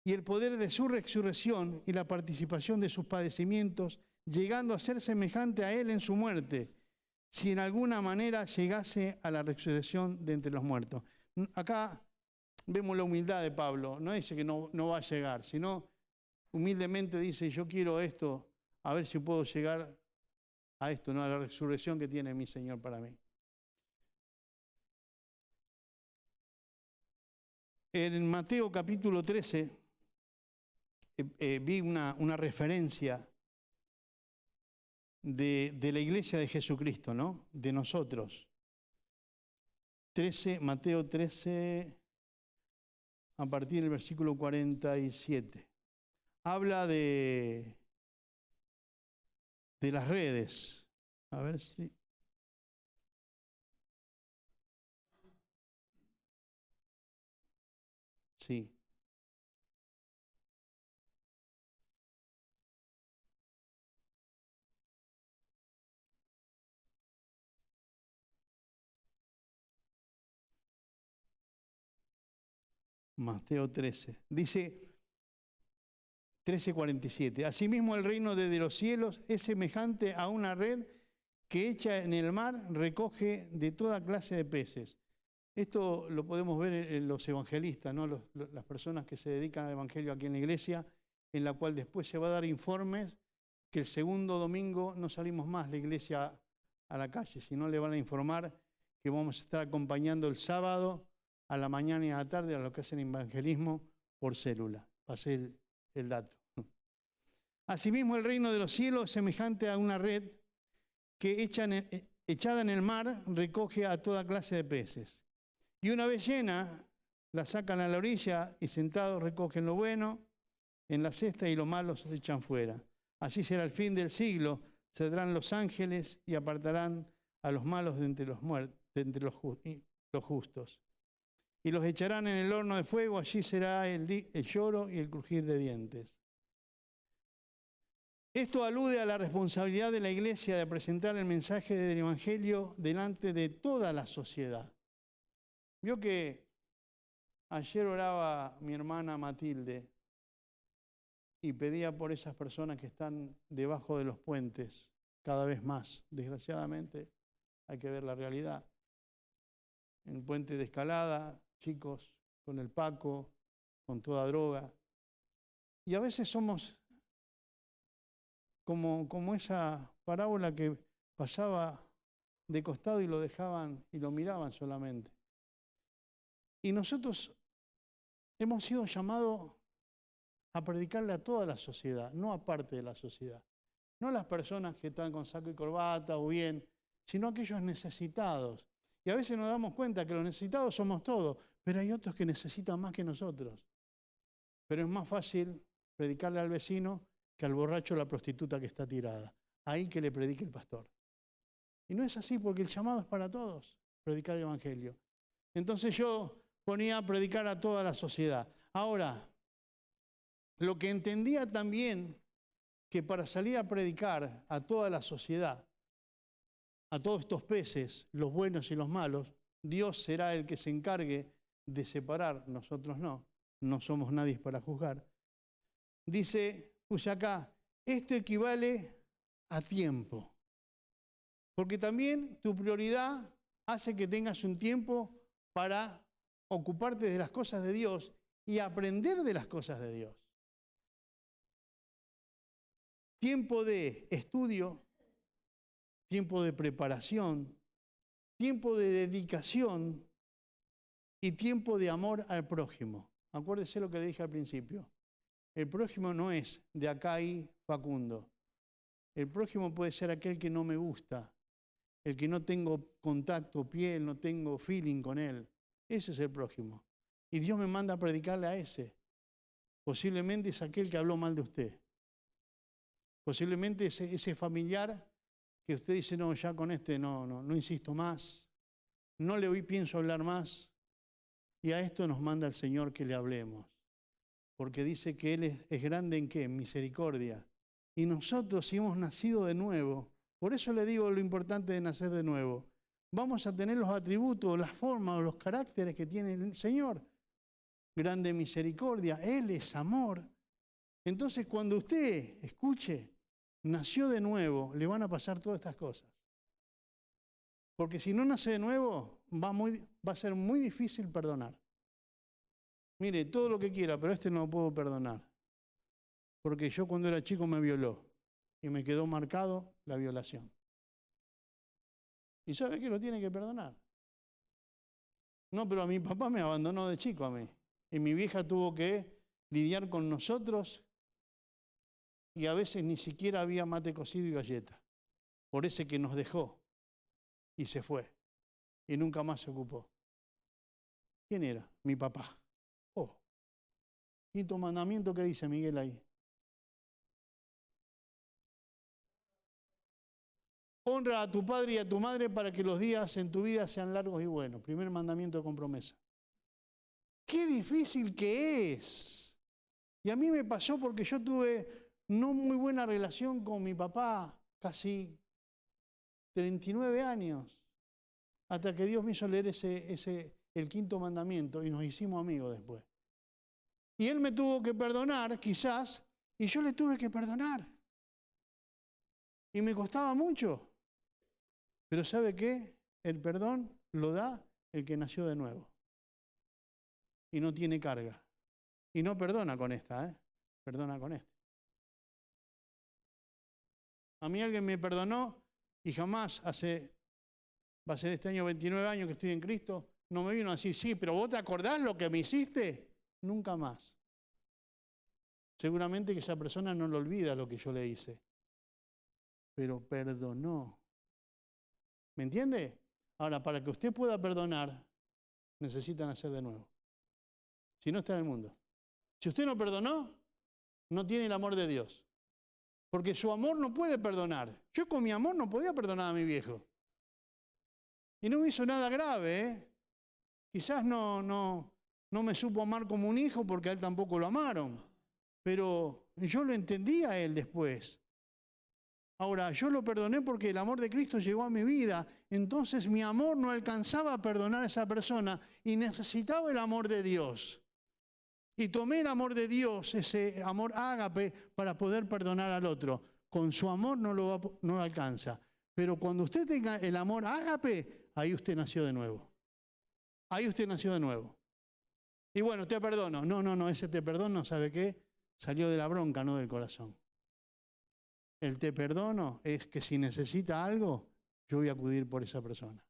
y el poder de su resurrección y la participación de sus padecimientos, llegando a ser semejante a Él en su muerte, si en alguna manera llegase a la resurrección de entre los muertos. Acá vemos la humildad de Pablo. No dice que no va a llegar, sino humildemente dice, yo quiero esto, a ver si puedo llegar a esto, ¿no? A la resurrección que tiene mi Señor para mí. En Mateo capítulo 13 vi una referencia de la iglesia de Jesucristo, ¿no? De nosotros. Mateo 13, a partir del versículo 47. Habla de las redes. A ver si... Sí. Mateo 13. Dice 13:47. Asimismo el reino de los cielos es semejante a una red que hecha en el mar recoge de toda clase de peces. Esto lo podemos ver en los evangelistas, ¿no? Las personas que se dedican al evangelio aquí en la iglesia, en la cual después se va a dar informes que el segundo domingo no salimos más la iglesia a la calle, sino le van a informar que vamos a estar acompañando el sábado a la mañana y a la tarde a lo que hacen evangelismo por célula. Pasé el dato. Asimismo, el reino de los cielos es semejante a una red que echada en el mar recoge a toda clase de peces. Y una vez llena, la sacan a la orilla y sentados recogen lo bueno en la cesta y lo malo se echan fuera. Así será el fin del siglo. Saldrán los ángeles y apartarán a los malos de entre los justos. Y los echarán en el horno de fuego, allí será el lloro y el crujir de dientes. Esto alude a la responsabilidad de la iglesia de presentar el mensaje del evangelio delante de toda la sociedad. Vio que ayer oraba mi hermana Matilde y pedía por esas personas que están debajo de los puentes, cada vez más. Desgraciadamente, hay que ver la realidad. En el puente de Escalada, chicos con el Paco, con toda droga. Y a veces somos como esa parábola que pasaba de costado y lo dejaban y lo miraban solamente. Y nosotros Hemos sido llamados a predicarle a toda la sociedad, no a parte de la sociedad. No a las personas que están con saco y corbata o bien, sino a aquellos necesitados. Y a veces nos damos cuenta que los necesitados somos todos, pero hay otros que necesitan más que nosotros. Pero es más fácil predicarle al vecino que al borracho o la prostituta que está tirada. Ahí que le predique el pastor. Y no es así, porque el llamado es para todos, predicar el evangelio. Entonces yo ponía a predicar a toda la sociedad. Ahora, lo que entendía también, que para salir a predicar a toda la sociedad, a todos estos peces, los buenos y los malos, Dios será el que se encargue de separar, nosotros no somos nadie para juzgar. Dice, puse acá, esto equivale a tiempo. Porque también tu prioridad hace que tengas un tiempo para ocuparte de las cosas de Dios y aprender de las cosas de Dios. Tiempo de estudio, tiempo de preparación, tiempo de dedicación y tiempo de amor al prójimo. Acuérdese lo que le dije al principio. El prójimo no es de acá y Facundo. El prójimo puede ser aquel que no me gusta, el que no tengo contacto, piel, no tengo feeling con él. Ese es el prójimo. Y Dios me manda a predicarle a ese. Posiblemente es aquel que habló mal de usted. Posiblemente ese familiar que usted dice, no, ya con este no insisto más. No le pienso hablar más. Y a esto nos manda el Señor que le hablemos. Porque dice que Él es grande ¿en qué? En misericordia. Y nosotros, si hemos nacido de nuevo, por eso le digo lo importante de nacer de nuevo, vamos a tener los atributos, las formas o los caracteres que tiene el Señor. Grande misericordia, Él es amor. Entonces, cuando usted escuche, nació de nuevo, le van a pasar todas estas cosas. Porque si no nace de nuevo, va a ser muy difícil perdonar. Mire, todo lo que quiera, pero no lo puedo perdonar. Porque yo cuando era chico me violó y me quedó marcado la violación. ¿Y sabe qué? Lo tiene que perdonar. No, pero a mi papá me abandonó de chico a mí. Y mi vieja tuvo que lidiar con nosotros y a veces ni siquiera había mate cocido y galleta. Por ese que nos dejó y se fue. Y nunca más se ocupó. ¿Quién era? Mi papá. Oh. Quinto mandamiento, ¿qué dice Miguel ahí? Honra a tu padre y a tu madre para que los días en tu vida sean largos y buenos. Primer mandamiento con promesa. Qué difícil que es. Y a mí me pasó porque yo tuve no muy buena relación con mi papá, casi 39 años, hasta que Dios me hizo leer el quinto mandamiento y nos hicimos amigos después. Y Él me tuvo que perdonar, quizás, y yo le tuve que perdonar. Y me costaba mucho. Pero ¿sabe qué? El perdón lo da el que nació de nuevo. Y no tiene carga. Y no perdona con esta, perdona con esta. A mí alguien me perdonó y jamás va a ser este año 29 años que estoy en Cristo, no me vino a decir, sí, pero ¿vos te acordás lo que me hiciste? Nunca más. Seguramente que esa persona no lo olvida lo que yo le hice. Pero perdonó. ¿Me entiende? Ahora, para que usted pueda perdonar, necesita nacer de nuevo. Si no, está en el mundo. Si usted no perdonó, no tiene el amor de Dios. Porque su amor no puede perdonar. Yo con mi amor no podía perdonar a mi viejo. Y no me hizo nada grave, Quizás no me supo amar como un hijo porque a él tampoco lo amaron. Pero yo lo entendí a él después. Ahora, yo lo perdoné porque el amor de Cristo llegó a mi vida. Entonces mi amor no alcanzaba a perdonar a esa persona y necesitaba el amor de Dios. Y tomé el amor de Dios, ese amor ágape, para poder perdonar al otro. Con su amor no lo alcanza. Pero cuando usted tenga el amor ágape, ahí usted nació de nuevo. Ahí usted nació de nuevo. Y bueno, te perdono. No, ese te perdono, ¿sabe qué? Salió de la bronca, no del corazón. El te perdono es que si necesita algo, yo voy a acudir por esa persona.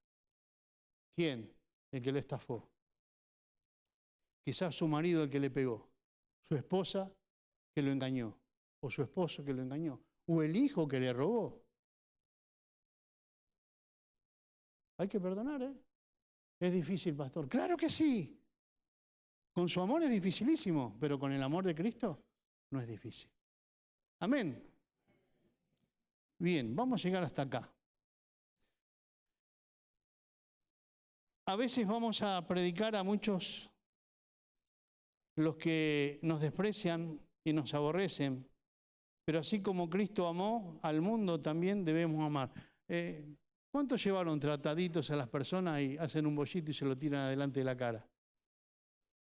¿Quién? El que lo estafó. Quizás su marido el que le pegó, su esposa que lo engañó, o su esposo que lo engañó, o el hijo que le robó. Hay que perdonar, ¿eh? Es difícil, pastor. Claro que sí. Con su amor es dificilísimo, pero con el amor de Cristo no es difícil. Amén. Bien, vamos a llegar hasta acá. A veces vamos a predicar a muchos los que nos desprecian y nos aborrecen, pero así como Cristo amó al mundo, también debemos amar. ¿Cuántos llevaron trataditos a las personas y hacen un bollito y se lo tiran adelante de la cara?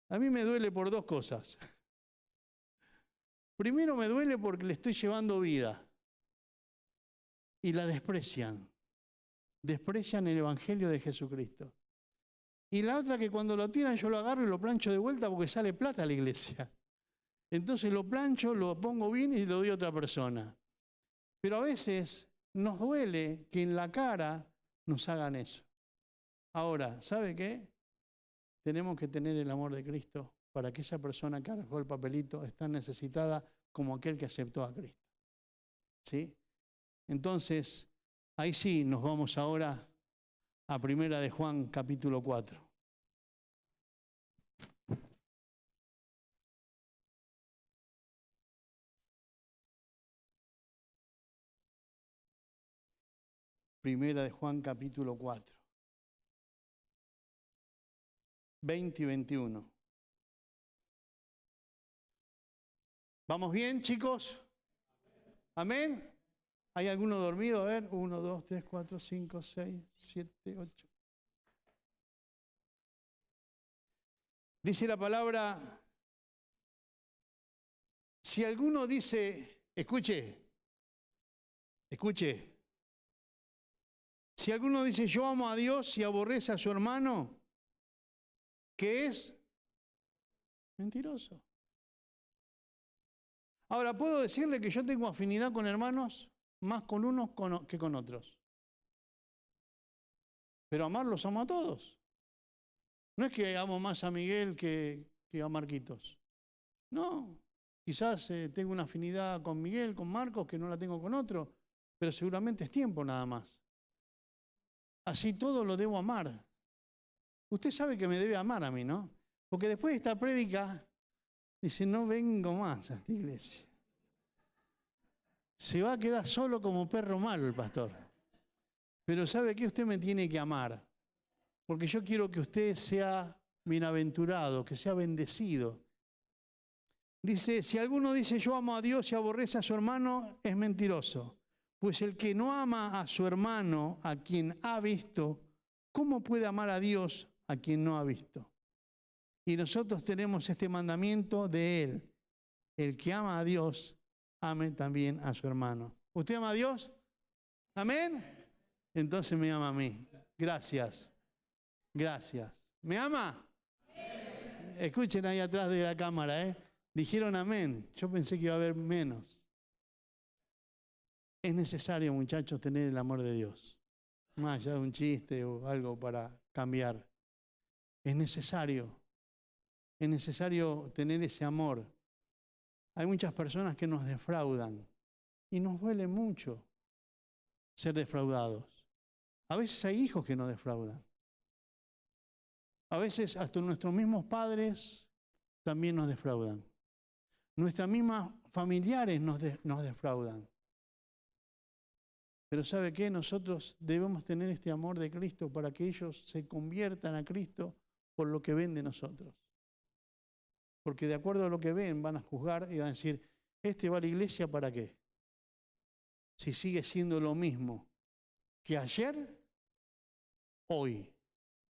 A mí me duele por dos cosas. Primero me duele porque le estoy llevando vida y la desprecian. Desprecian el Evangelio de Jesucristo. Y la otra que cuando lo tiran yo lo agarro y lo plancho de vuelta porque sale plata a la iglesia. Entonces lo plancho, lo pongo bien y lo doy a otra persona. Pero a veces nos duele que en la cara nos hagan eso. Ahora, ¿sabe qué? Tenemos que tener el amor de Cristo para que esa persona que arrojó el papelito está necesitada como aquel que aceptó a Cristo. ¿Sí? Entonces, ahí sí nos vamos ahora a Primera de Juan, capítulo 4. Primera de Juan, capítulo 4. 20 y 21. ¿Vamos bien, chicos? ¿Amén? ¿Hay alguno dormido? A ver, 1, 2, 3, 4, 5, 6, 7, 8. Dice la palabra, si alguno dice, escuche, si alguno dice yo amo a Dios y aborrece a su hermano, ¿qué es? Mentiroso. Ahora, puedo decirle que yo tengo afinidad con hermanos más con unos que con otros. Pero amarlos amo a todos. No es que amo más a Miguel que a Marquitos. No, quizás tengo una afinidad con Miguel, con Marcos, que no la tengo con otro, pero seguramente es tiempo nada más. Así todo lo debo amar. Usted sabe que me debe amar a mí, ¿no? Porque después de esta prédica, dice, no vengo más a esta iglesia. Se va a quedar solo como perro malo el pastor. Pero ¿sabe qué? Usted me tiene que amar. Porque yo quiero que usted sea bienaventurado, que sea bendecido. Dice, si alguno dice yo amo a Dios y aborrece a su hermano, es mentiroso. Pues el que no ama a su hermano, a quien ha visto, ¿cómo puede amar a Dios a quien no ha visto? Y nosotros tenemos este mandamiento de Él. El que ama a Dios, ame también a su hermano. ¿Usted ama a Dios? ¿Amén? Entonces me ama a mí. Gracias. Gracias. ¿Me ama? Amén. Escuchen ahí atrás de la cámara, ¿eh? Dijeron amén. Yo pensé que iba a haber menos. Es necesario, muchachos, tener el amor de Dios. Más allá de un chiste o algo para cambiar. Es necesario tener ese amor. Hay muchas personas que nos defraudan y nos duele mucho ser defraudados. A veces hay hijos que nos defraudan. A veces hasta nuestros mismos padres también nos defraudan. Nuestras mismas familiares nos defraudan. Pero ¿sabe qué? Nosotros debemos tener este amor de Cristo para que ellos se conviertan a Cristo por lo que ven de nosotros. Porque de acuerdo a lo que ven van a juzgar y van a decir, ¿este va a la iglesia para qué? Si sigue siendo lo mismo que ayer, hoy.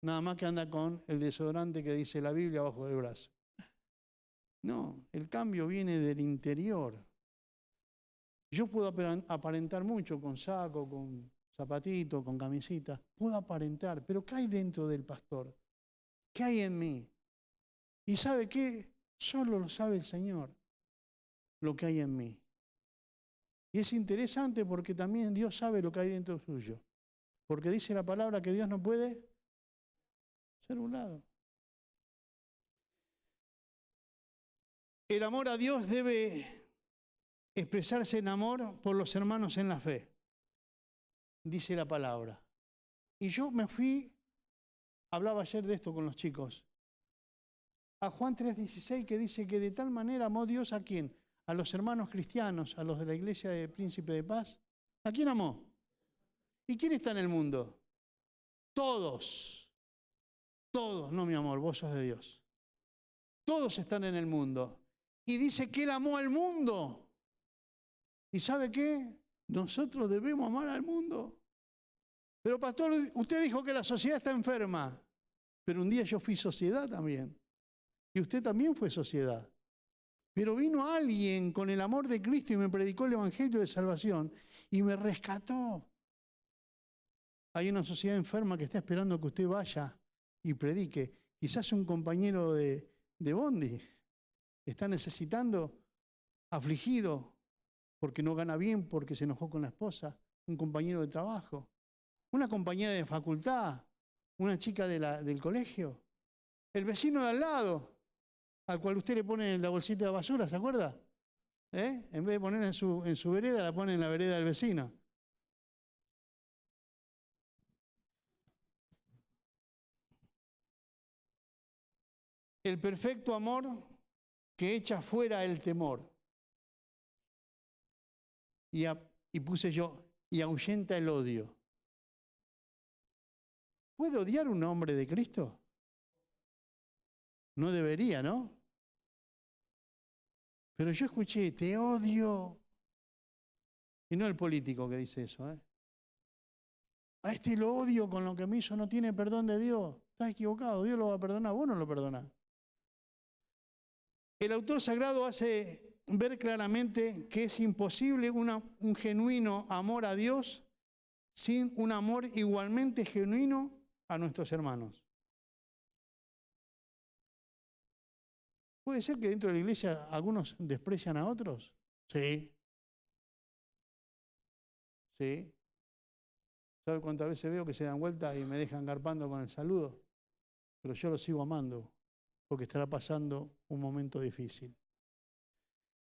Nada más que anda con el desodorante que dice la Biblia abajo del brazo. No, el cambio viene del interior. Yo puedo aparentar mucho con saco, con zapatito, con camisita. Puedo aparentar, pero ¿qué hay dentro del pastor? ¿Qué hay en mí? ¿Y sabe qué? Solo lo sabe el Señor, lo que hay en mí. Y es interesante porque también Dios sabe lo que hay dentro suyo. Porque dice la palabra que Dios no puede ser burlado. El amor a Dios debe expresarse en amor por los hermanos en la fe, dice la palabra. Y yo me fui, hablaba ayer de esto con los chicos, a Juan 3:16, que dice que de tal manera amó Dios ¿a quién? A los hermanos cristianos, a los de la iglesia de Príncipe de Paz. ¿A quién amó? ¿Y quién está en el mundo? Todos. Todos, no mi amor, vos sos de Dios. Todos están en el mundo. Y dice que Él amó al mundo. ¿Y sabe qué? Nosotros debemos amar al mundo. Pero pastor, usted dijo que la sociedad está enferma. Pero un día yo fui sociedad también. Y usted también fue sociedad. Pero vino alguien con el amor de Cristo y me predicó el evangelio de salvación y me rescató. Hay una sociedad enferma que está esperando que usted vaya y predique. Quizás un compañero de bondi está necesitando, afligido, porque no gana bien, porque se enojó con la esposa, un compañero de trabajo, una compañera de facultad, una chica del colegio, el vecino de al lado, al cual usted le pone la bolsita de basura, ¿se acuerda? En vez de ponerla en su vereda, la pone en la vereda del vecino. El perfecto amor que echa fuera el temor. Y puse yo, y ahuyenta el odio. ¿Puede odiar un hombre de Cristo? No debería, ¿no? Pero yo escuché, te odio. Y no el político que dice eso, ¿eh? A este lo odio con lo que me hizo, no tiene perdón de Dios. Estás equivocado, Dios lo va a perdonar, vos no lo perdonás. El autor sagrado hace ver claramente que es imposible un genuino amor a Dios sin un amor igualmente genuino a nuestros hermanos. ¿Puede ser que dentro de la iglesia algunos desprecian a otros? Sí. Sí. ¿Sabe cuántas veces veo que se dan vueltas y me dejan garpando con el saludo? Pero yo los sigo amando porque estará pasando un momento difícil.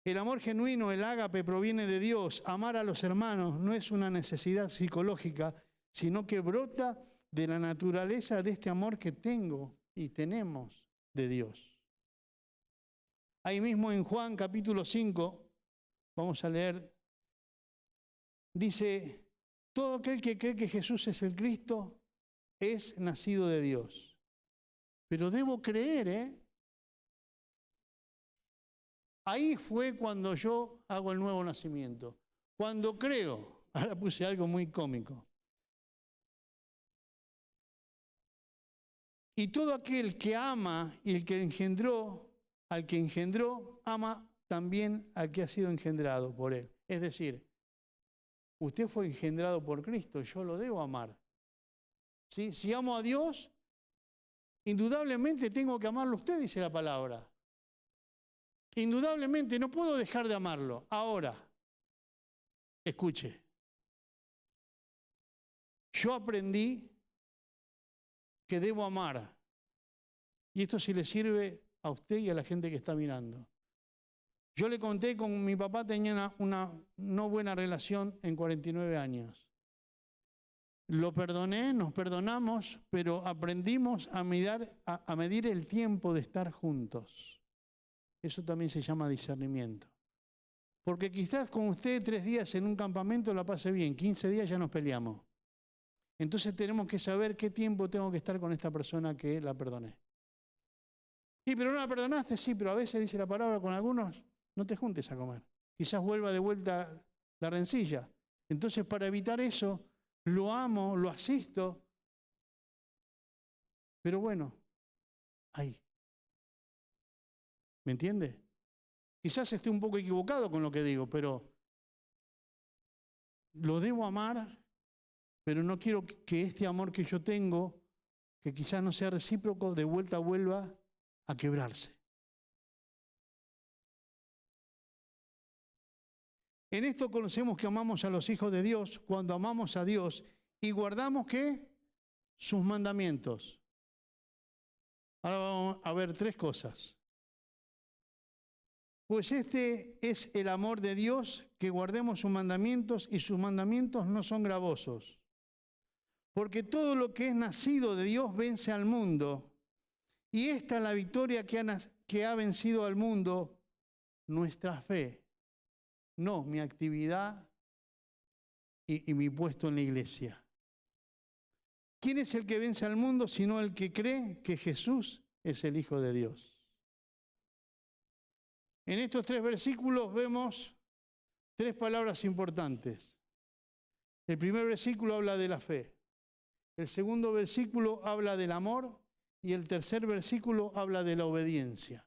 El amor genuino, el ágape, proviene de Dios. Amar a los hermanos no es una necesidad psicológica, sino que brota de la naturaleza de este amor que tengo y tenemos de Dios. Ahí mismo en Juan capítulo 5, vamos a leer, dice, todo aquel que cree que Jesús es el Cristo es nacido de Dios. Pero debo creer, ¿eh? Ahí fue cuando yo hago el nuevo nacimiento. Cuando creo, ahora puse algo muy cómico. Y todo aquel que ama y el que engendró, al que engendró, ama también al que ha sido engendrado por él. Es decir, usted fue engendrado por Cristo, yo lo debo amar. ¿Sí? Si amo a Dios, indudablemente tengo que amarlo a usted, dice la palabra. Indudablemente no puedo dejar de amarlo. Ahora, escuche, yo aprendí que debo amar. Y esto sí le sirve a usted y a la gente que está mirando. Yo le conté con mi papá, tenía una no buena relación en 49 años. Lo perdoné, nos perdonamos, pero aprendimos a medir el tiempo de estar juntos. Eso también se llama discernimiento. Porque quizás con usted 3 días en un campamento la pase bien, 15 días ya nos peleamos. Entonces tenemos que saber qué tiempo tengo que estar con esta persona que la perdoné. Sí, pero no la perdonaste, sí, pero a veces dice la palabra con algunos, no te juntes a comer. Quizás vuelva de vuelta la rencilla. Entonces para evitar eso, lo amo, lo asisto. Pero bueno, ahí. ¿Me entiende? Quizás esté un poco equivocado con lo que digo, pero lo debo amar, pero no quiero que este amor que yo tengo, que quizás no sea recíproco, de vuelta vuelva a quebrarse. En esto conocemos que amamos a los hijos de Dios cuando amamos a Dios y guardamos ¿qué? Sus mandamientos. Ahora vamos a ver 3 cosas. Pues este es el amor de Dios, que guardemos sus mandamientos, y sus mandamientos no son gravosos. Porque todo lo que es nacido de Dios vence al mundo, y esta es la victoria que ha vencido al mundo, nuestra fe. No mi actividad y mi puesto en la iglesia. ¿Quién es el que vence al mundo sino el que cree que Jesús es el Hijo de Dios? En estos 3 versículos vemos 3 palabras importantes. El primer versículo habla de la fe. El segundo versículo habla del amor. Y el tercer versículo habla de la obediencia.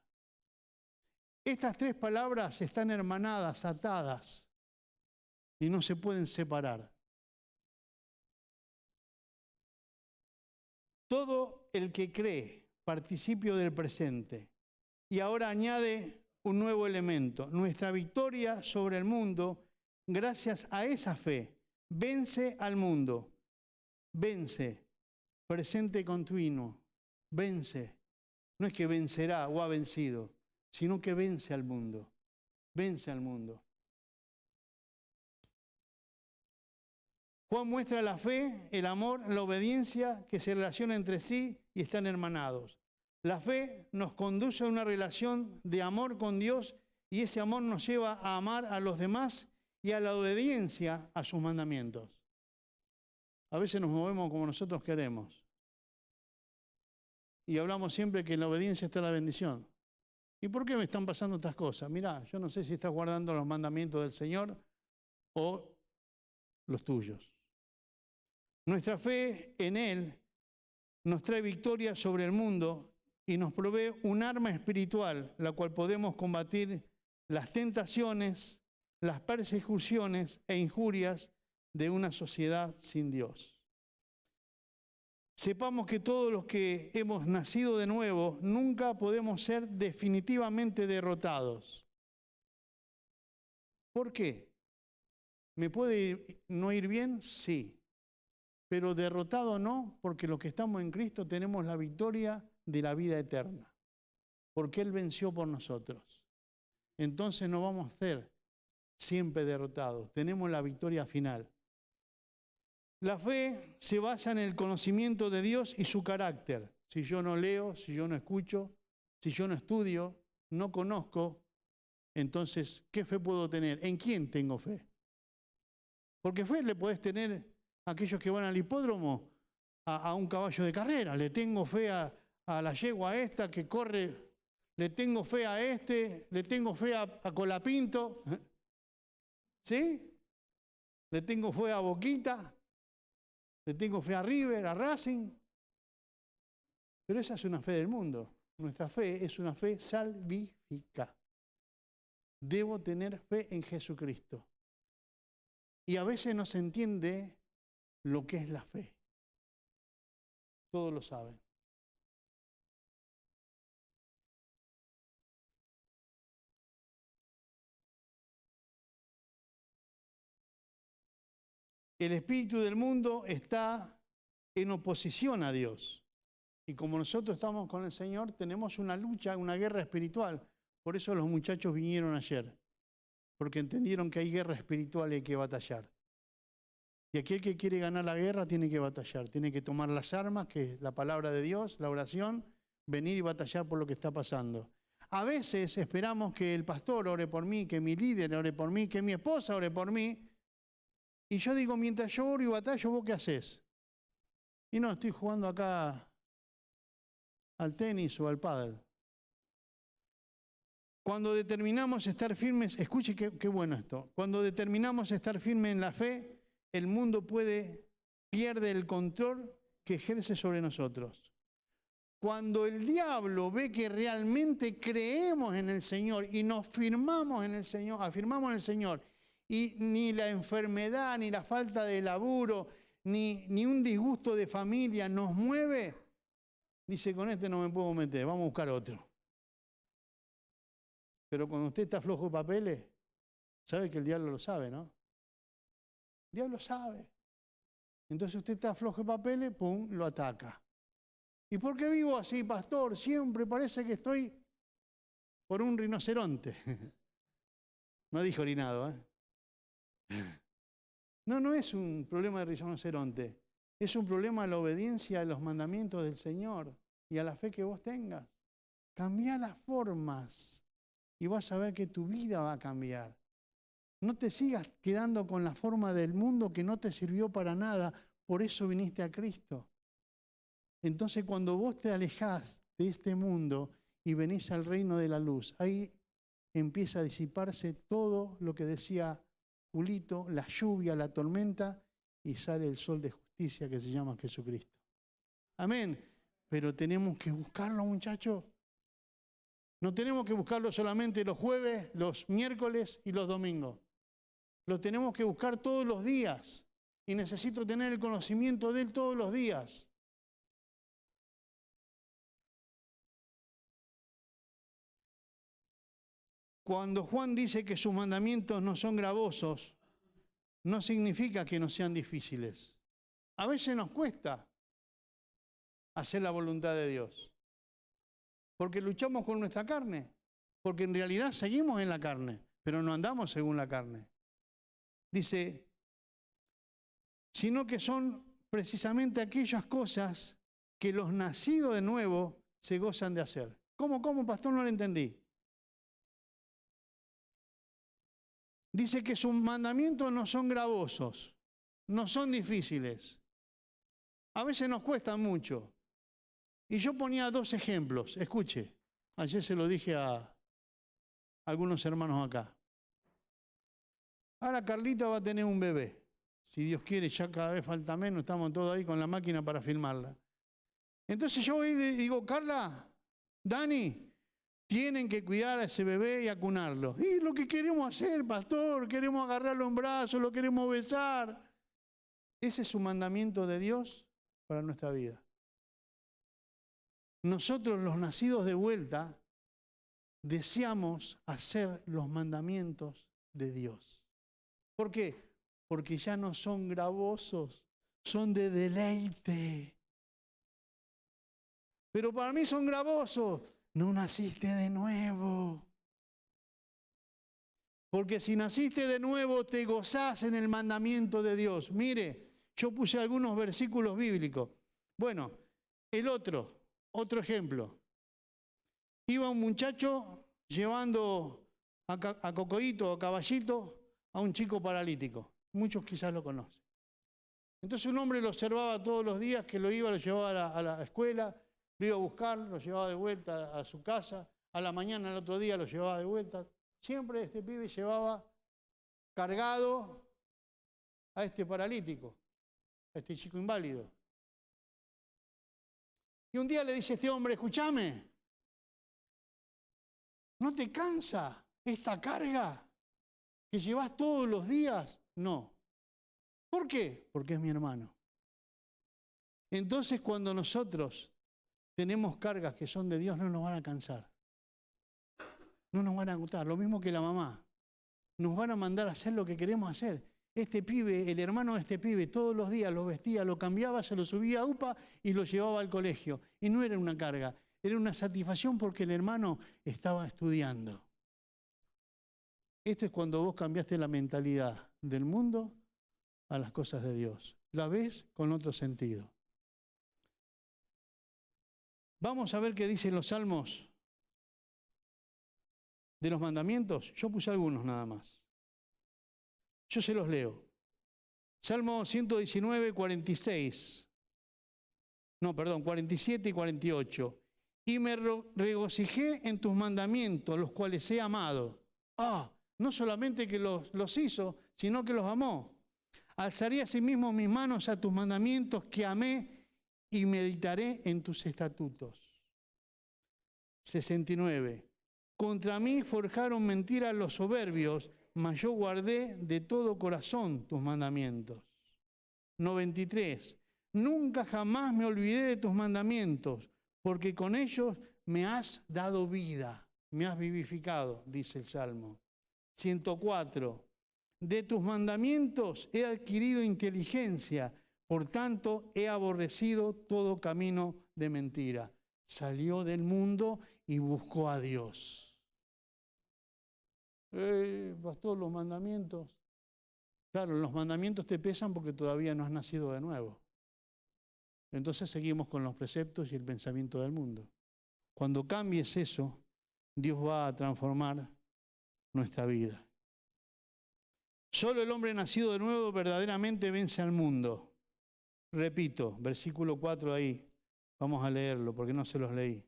Estas 3 palabras están hermanadas, atadas, y no se pueden separar. Todo el que cree, participio del presente. Y ahora añade un nuevo elemento. Nuestra victoria sobre el mundo, gracias a esa fe, vence al mundo. Vence, presente continuo, vence. No es que vencerá o ha vencido, sino que vence al mundo. Vence al mundo. Juan muestra la fe, el amor, la obediencia que se relacionan entre sí y están hermanados. La fe nos conduce a una relación de amor con Dios y ese amor nos lleva a amar a los demás y a la obediencia a sus mandamientos. A veces nos movemos como nosotros queremos y hablamos siempre que en la obediencia está la bendición. ¿Y por qué me están pasando estas cosas? Mirá, yo no sé si estás guardando los mandamientos del Señor o los tuyos. Nuestra fe en Él nos trae victoria sobre el mundo y nos provee un arma espiritual, la cual podemos combatir las tentaciones, las persecuciones e injurias de una sociedad sin Dios. Sepamos que todos los que hemos nacido de nuevo nunca podemos ser definitivamente derrotados. ¿Por qué? ¿Me puede no ir bien? Sí. Pero derrotado no, porque los que estamos en Cristo tenemos la victoria de la vida eterna. Porque Él venció por nosotros. Entonces no vamos a ser siempre derrotados. Tenemos la victoria final. La fe se basa en el conocimiento de Dios y su carácter. Si yo no leo, si yo no escucho, si yo no estudio, no conozco, entonces, ¿qué fe puedo tener? ¿En quién tengo fe? Porque fe le podés tener a aquellos que van al hipódromo a un caballo de carrera. Le tengo fe a la yegua esta que corre, le tengo fe a este, le tengo fe a Colapinto, ¿sí? Le tengo fe a Boquita, le tengo fe a River, a Racing. Pero esa es una fe del mundo. Nuestra fe es una fe salvífica. Debo tener fe en Jesucristo. Y a veces no se entiende lo que es la fe. Todos lo saben. El espíritu del mundo está en oposición a Dios. Y como nosotros estamos con el Señor, tenemos una lucha, una guerra espiritual. Por eso los muchachos vinieron ayer. Porque entendieron que hay guerra espiritual y hay que batallar. Y aquel que quiere ganar la guerra tiene que batallar. Tiene que tomar las armas, que es la palabra de Dios, la oración, venir y batallar por lo que está pasando. A veces esperamos que el pastor ore por mí, que mi líder ore por mí, que mi esposa ore por mí. Y yo digo, mientras yo oro y batallo, ¿vos qué haces? Y no, estoy jugando acá al tenis o al pádel. Cuando determinamos estar firmes, escuche qué bueno esto. Cuando determinamos estar firmes en la fe, el mundo pierde el control que ejerce sobre nosotros. Cuando el diablo ve que realmente creemos en el Señor y nos firmamos en el Señor, afirmamos en el Señor, y ni la enfermedad, ni la falta de laburo, ni un disgusto de familia nos mueve, dice, con este no me puedo meter, vamos a buscar otro. Pero cuando usted está flojo de papeles, sabe que el diablo lo sabe, ¿no? El diablo sabe. Entonces usted está flojo de papeles, pum, lo ataca. ¿Y por qué vivo así, pastor? Siempre parece que estoy... por un rinoceronte. No dijo orinado, ¿eh? No es un problema de rinoceronte. Es un problema de la obediencia a los mandamientos del Señor y a la fe que vos tengas. Cambia las formas y vas a ver que tu vida va a cambiar. No te sigas quedando con la forma del mundo que no te sirvió para nada. Por eso viniste a Cristo. Entonces cuando vos te alejás de este mundo y venís al reino de la luz, ahí empieza a disiparse todo lo que decía Julito, la lluvia, la tormenta, y sale el sol de justicia que se llama Jesucristo. Amén. Pero tenemos que buscarlo, muchachos. No tenemos que buscarlo solamente los jueves, los miércoles y los domingos. Lo tenemos que buscar todos los días. Y necesito tener el conocimiento de Él todos los días. Cuando Juan dice que sus mandamientos no son gravosos, no significa que no sean difíciles. A veces nos cuesta hacer la voluntad de Dios, porque luchamos con nuestra carne, porque en realidad seguimos en la carne, pero no andamos según la carne. Dice, sino que son precisamente aquellas cosas que los nacidos de nuevo se gozan de hacer. ¿Cómo, pastor? No lo entendí. Dice que sus mandamientos no son gravosos, no son difíciles. A veces nos cuesta mucho. Y yo ponía 2 ejemplos. Escuche, ayer se lo dije a algunos hermanos acá. Ahora Carlita va a tener un bebé. Si Dios quiere, ya cada vez falta menos, estamos todos ahí con la máquina para filmarla. Entonces yo voy y le digo, Carla, Dani, tienen que cuidar a ese bebé y acunarlo. Y lo que queremos hacer, pastor, queremos agarrarlo en brazos, lo queremos besar. Ese es un mandamiento de Dios para nuestra vida. Nosotros, los nacidos de vuelta, deseamos hacer los mandamientos de Dios. ¿Por qué? Porque ya no son gravosos, son de deleite. Pero para mí son gravosos. No naciste de nuevo. Porque si naciste de nuevo, te gozás en el mandamiento de Dios. Mire, yo puse algunos versículos bíblicos. Bueno, el otro ejemplo. Iba un muchacho llevando a Cocoíto o Caballito a un chico paralítico. Muchos quizás lo conocen. Entonces un hombre lo observaba todos los días, que lo llevaba a la escuela, lo iba a buscar, lo llevaba de vuelta a su casa, a la mañana, al otro día lo llevaba de vuelta. Siempre este pibe llevaba cargado a este paralítico, a este chico inválido. Y un día le dice este hombre, escúchame, ¿no te cansa esta carga que llevas todos los días? No. ¿Por qué? Porque es mi hermano. Entonces cuando nosotros tenemos cargas que son de Dios, no nos van a cansar. No nos van a gustar. Lo mismo que la mamá. Nos van a mandar a hacer lo que queremos hacer. Este pibe, el hermano de este pibe, todos los días lo vestía, lo cambiaba, se lo subía a UPA y lo llevaba al colegio. Y no era una carga, era una satisfacción porque el hermano estaba estudiando. Esto es cuando vos cambiaste la mentalidad del mundo a las cosas de Dios. La ves con otro sentido. Vamos a ver qué dicen los salmos de los mandamientos. Yo puse algunos nada más. Yo se los leo. Salmo 119, 46. 47 y 48. Y me regocijé en tus mandamientos, los cuales he amado. No solamente que los hizo, sino que los amó. Alzaré asimismo mis manos a tus mandamientos que amé y meditaré en tus estatutos. 69. Contra mí forjaron mentiras los soberbios, mas yo guardé de todo corazón tus mandamientos. 93. Nunca jamás me olvidé de tus mandamientos, porque con ellos me has dado vida, me has vivificado, dice el Salmo. 104. De tus mandamientos he adquirido inteligencia, por tanto he aborrecido todo camino de mentira. Salió del mundo y buscó a Dios. Pastor, los mandamientos. Claro, los mandamientos te pesan porque todavía no has nacido de nuevo. Entonces seguimos con los preceptos y el pensamiento del mundo. Cuando cambies eso, Dios va a transformar nuestra vida. Solo el hombre nacido de nuevo verdaderamente vence al mundo. Repito, versículo 4 ahí. Vamos a leerlo porque no se los leí.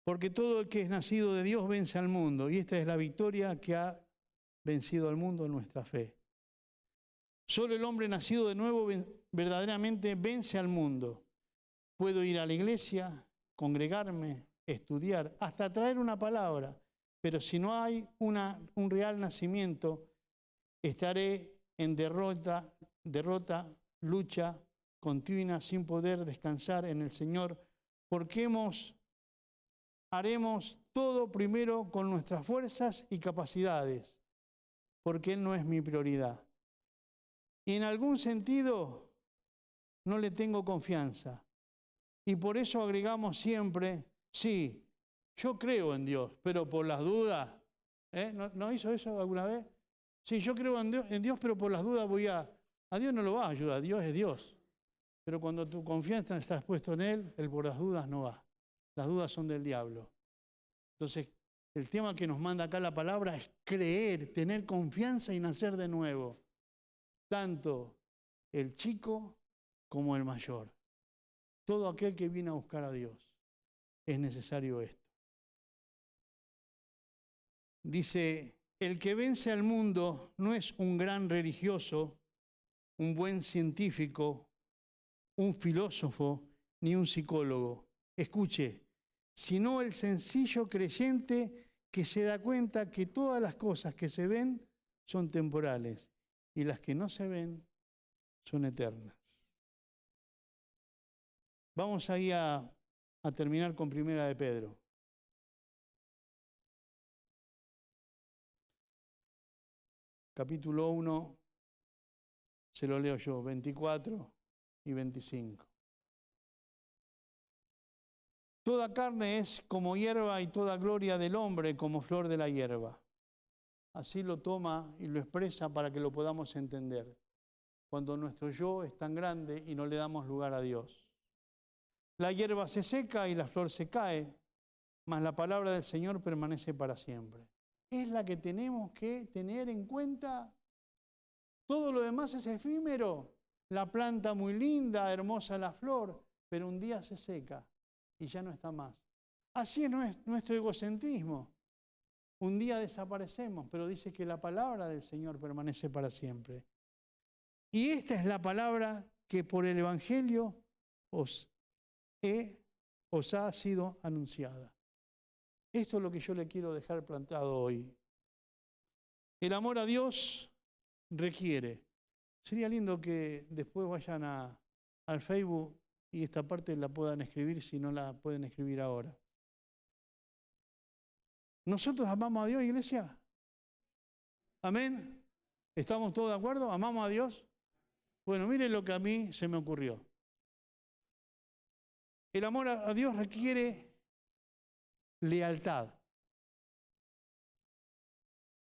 Porque todo el que es nacido de Dios vence al mundo. Y esta es la victoria que ha vencido al mundo en nuestra fe. Solo el hombre nacido de nuevo verdaderamente vence al mundo. Puedo ir a la iglesia, congregarme, estudiar, hasta traer una palabra. Pero si no hay un real nacimiento, estaré en derrota, lucha continua, sin poder descansar en el Señor, porque haremos todo primero con nuestras fuerzas y capacidades, porque Él no es mi prioridad. Y en algún sentido no le tengo confianza. Y por eso agregamos siempre, sí, yo creo en Dios, pero por las dudas, ¿No hizo eso alguna vez? Sí, yo creo en Dios, pero por las dudas a Dios no lo va a ayudar, Dios es Dios. Pero cuando tu confianza está puesta en Él, Él por las dudas no va. Las dudas son del diablo. Entonces, el tema que nos manda acá la palabra es creer, tener confianza y nacer de nuevo. Tanto el chico como el mayor. Todo aquel que viene a buscar a Dios. Es necesario esto. Dice, el que vence al mundo no es un gran religioso, un buen científico, un filósofo, ni un psicólogo. Escuche, sino el sencillo creyente que se da cuenta que todas las cosas que se ven son temporales y las que no se ven son eternas. Vamos ahí a terminar con Primera de Pedro. Capítulo 1, se lo leo yo, 24 y 25. Toda carne es como hierba y toda gloria del hombre como flor de la hierba. Así lo toma y lo expresa para que lo podamos entender. Cuando nuestro yo es tan grande y no le damos lugar a Dios. La hierba se seca y la flor se cae, mas la palabra del Señor permanece para siempre. Es la que tenemos que tener en cuenta. Todo lo demás es efímero. La planta muy linda, hermosa la flor, pero un día se seca y ya no está más. Así es nuestro egocentrismo. Un día desaparecemos, pero dice que la palabra del Señor permanece para siempre. Y esta es la palabra que por el Evangelio os ha sido anunciada. Esto es lo que yo le quiero dejar plantado hoy. El amor a Dios requiere. Sería lindo que después vayan al Facebook y esta parte la puedan escribir si no la pueden escribir ahora. ¿Nosotros amamos a Dios, iglesia? ¿Amén? ¿Estamos todos de acuerdo? ¿Amamos a Dios? Bueno, miren lo que a mí se me ocurrió. El amor a Dios requiere lealtad,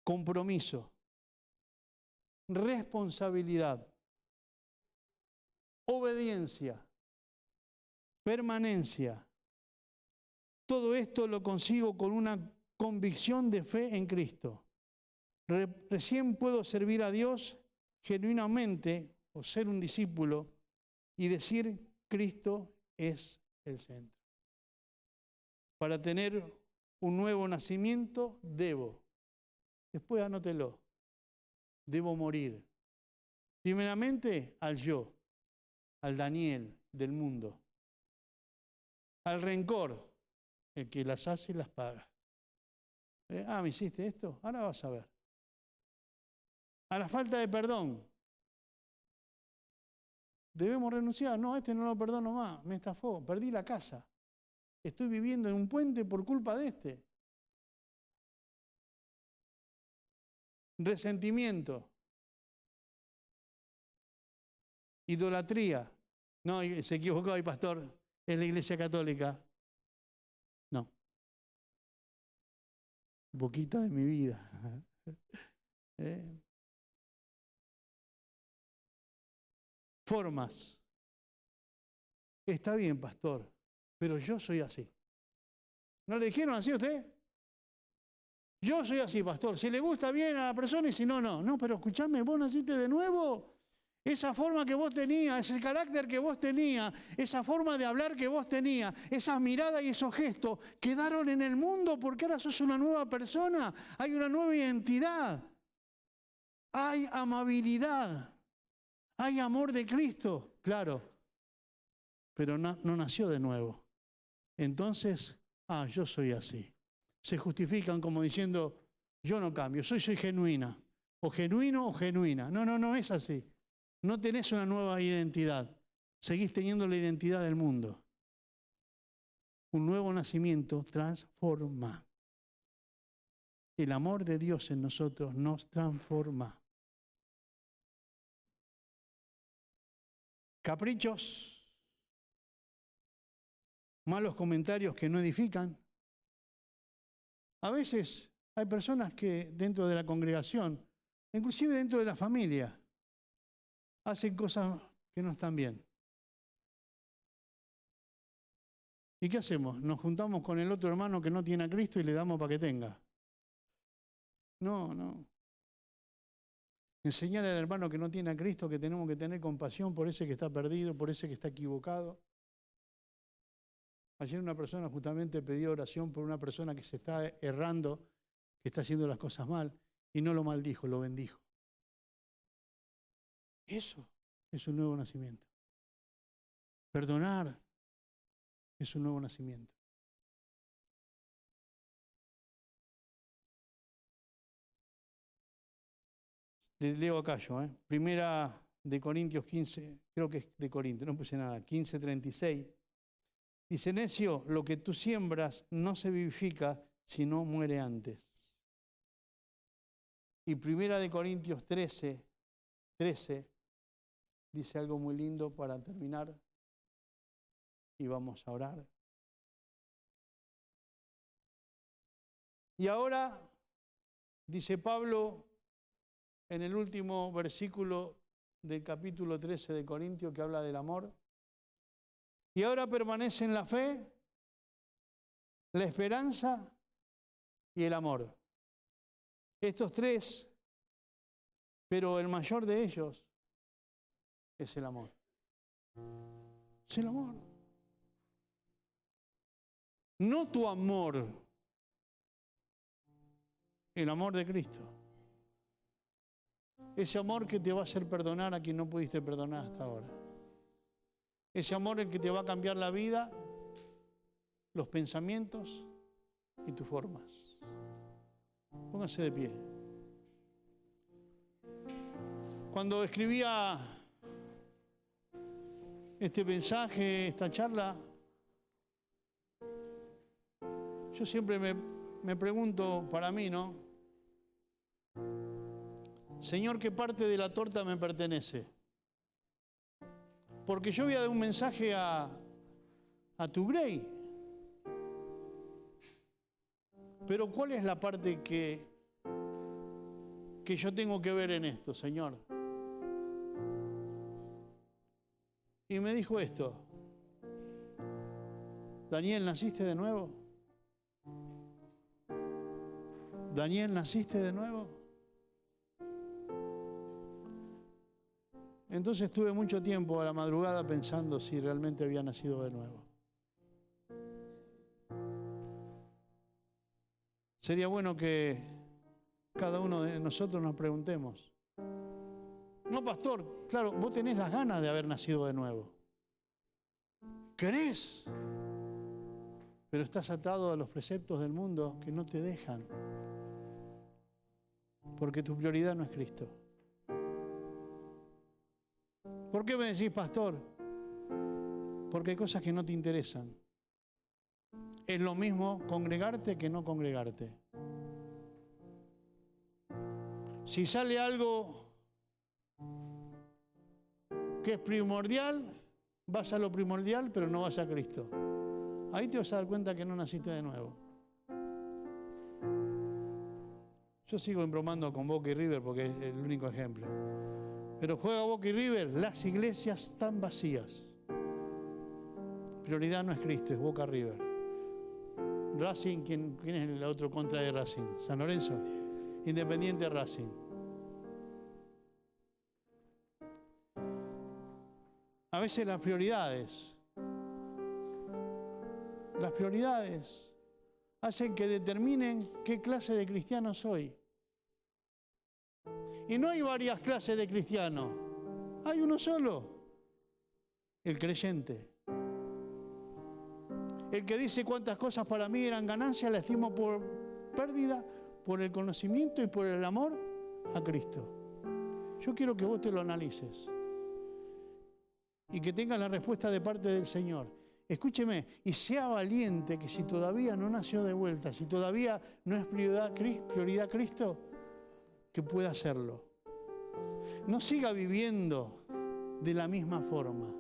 compromiso, responsabilidad, obediencia, permanencia. Todo esto lo consigo con una convicción de fe en Cristo. Recién puedo servir a Dios genuinamente o ser un discípulo y decir Cristo es el centro. Para tener un nuevo nacimiento debo, después anótelo, debo morir. Primeramente al yo, al Daniel del mundo, al rencor, el que las hace y las paga. Me hiciste esto, ahora vas a ver. A la falta de perdón. Debemos renunciar. No, no lo perdono más. Me estafó. Perdí la casa. Estoy viviendo en un puente por culpa de este. Resentimiento. Idolatría. No, se equivocó ahí, pastor. Es la Iglesia Católica. No. Boquita de mi vida. Formas. Está bien, pastor, pero yo soy así. ¿No le dijeron así a usted? Yo soy así, pastor. Si le gusta bien a la persona y si no, no. No, pero escuchame, vos naciste de nuevo. Esa forma que vos tenías, ese carácter que vos tenías, esa forma de hablar que vos tenías, esas miradas y esos gestos quedaron en el mundo porque ahora sos una nueva persona. Hay una nueva identidad. Hay amabilidad. Hay amor de Cristo, claro. Pero no nació de nuevo. Entonces, yo soy así. Se justifican como diciendo, yo no cambio, soy genuina. O genuino o genuina. No es así. No tenés una nueva identidad. Seguís teniendo la identidad del mundo. Un nuevo nacimiento transforma. El amor de Dios en nosotros nos transforma. Caprichos, malos comentarios que no edifican. A veces hay personas que dentro de la congregación, inclusive dentro de la familia, hacen cosas que no están bien. ¿Y qué hacemos? Nos juntamos con el otro hermano que no tiene a Cristo y le damos para que tenga. No. Enseñar al hermano que no tiene a Cristo que tenemos que tener compasión por ese que está perdido, por ese que está equivocado. Ayer una persona justamente pidió oración por una persona que se está errando, que está haciendo las cosas mal, y no lo maldijo, lo bendijo. Eso es un nuevo nacimiento. Perdonar es un nuevo nacimiento. Les leo acá yo, Primera de Corintios 15, creo que es de Corintios, no puse nada, 15:36. Dice, necio, lo que tú siembras no se vivifica, sino muere antes. Y Primera de Corintios 13 dice algo muy lindo para terminar y vamos a orar. Y ahora, dice Pablo en el último versículo del capítulo 13 de Corintios que habla del amor, y ahora permanecen la fe, la esperanza y el amor. Estos tres, pero el mayor de ellos es el amor. Es el amor. No tu amor, el amor de Cristo. Ese amor que te va a hacer perdonar a quien no pudiste perdonar hasta ahora. Ese amor el que te va a cambiar la vida, los pensamientos y tus formas. Póngase de pie. Cuando escribía este mensaje, esta charla, yo siempre me pregunto para mí, ¿no? Señor, ¿qué parte de la torta me pertenece? Porque yo voy a dar un mensaje a tu Grey. Pero ¿cuál es la parte que yo tengo que ver en esto, Señor? Y me dijo esto. Daniel, ¿naciste de nuevo? Daniel, ¿naciste de nuevo? Entonces estuve mucho tiempo a la madrugada pensando si realmente había nacido de nuevo. Sería bueno que cada uno de nosotros nos preguntemos. No, pastor, claro, vos tenés las ganas de haber nacido de nuevo. ¿Querés? Pero estás atado a los preceptos del mundo que no te dejan. Porque tu prioridad no es Cristo. ¿Por qué me decís, pastor? Porque hay cosas que no te interesan. Es lo mismo congregarte que no congregarte. Si sale algo que es primordial, Vas a lo primordial, pero no vas a Cristo. Ahí te vas a dar cuenta que no naciste de nuevo. Yo sigo embromando con Boca y River porque es el único ejemplo. Pero juega Boca y River, las iglesias están vacías. Prioridad no es Cristo, es Boca River. Racing, ¿quién es el otro contra de Racing? ¿San Lorenzo? Independiente Racing. A veces las prioridades hacen que determinen qué clase de cristiano soy. Y no hay varias clases de cristiano, hay uno solo, el creyente. El que dice cuántas cosas para mí eran ganancia, la estimo por pérdida, por el conocimiento y por el amor a Cristo. Yo quiero que vos te lo analices y que tengas la respuesta de parte del Señor. Escúcheme, y sea valiente que si todavía no nació de vuelta, si todavía no es prioridad Cristo, que pueda hacerlo. No siga viviendo de la misma forma.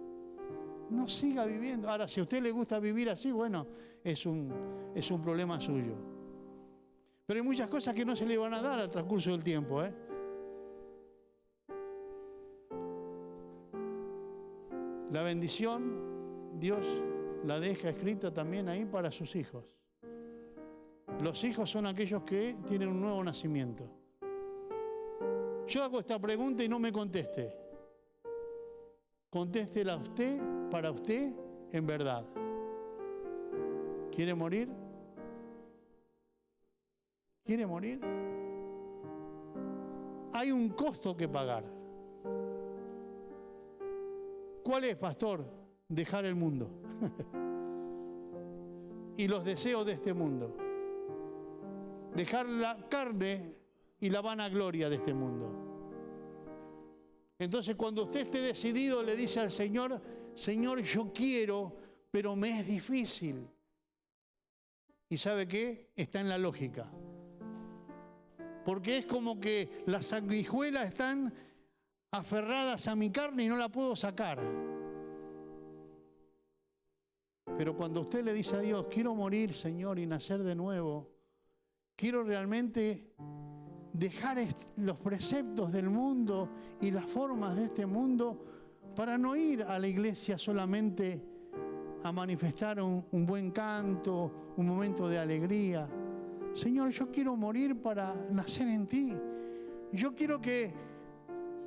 No siga viviendo. Ahora, si a usted le gusta vivir así, bueno, es un problema suyo. Pero hay muchas cosas que no se le van a dar al transcurso del tiempo, ¿eh? La bendición, Dios la deja escrita también ahí para sus hijos. Los hijos son aquellos que tienen un nuevo nacimiento. Yo hago esta pregunta y no me conteste. Contéstela usted, para usted, en verdad. ¿Quiere morir? ¿Quiere morir? Hay un costo que pagar. ¿Cuál es, pastor? Dejar el mundo y los deseos de este mundo. Dejar la carne y la vanagloria de este mundo. Entonces, cuando usted esté decidido, le dice al Señor: Señor, yo quiero, pero me es difícil. ¿Y sabe qué? Está en la lógica. Porque es como que las sanguijuelas están aferradas a mi carne y no la puedo sacar. Pero cuando usted le dice a Dios: quiero morir, Señor, y nacer de nuevo, quiero realmente dejar los preceptos del mundo y las formas de este mundo para no ir a la iglesia solamente a manifestar un buen canto, un momento de alegría. Señor, yo quiero morir para nacer en ti. Yo quiero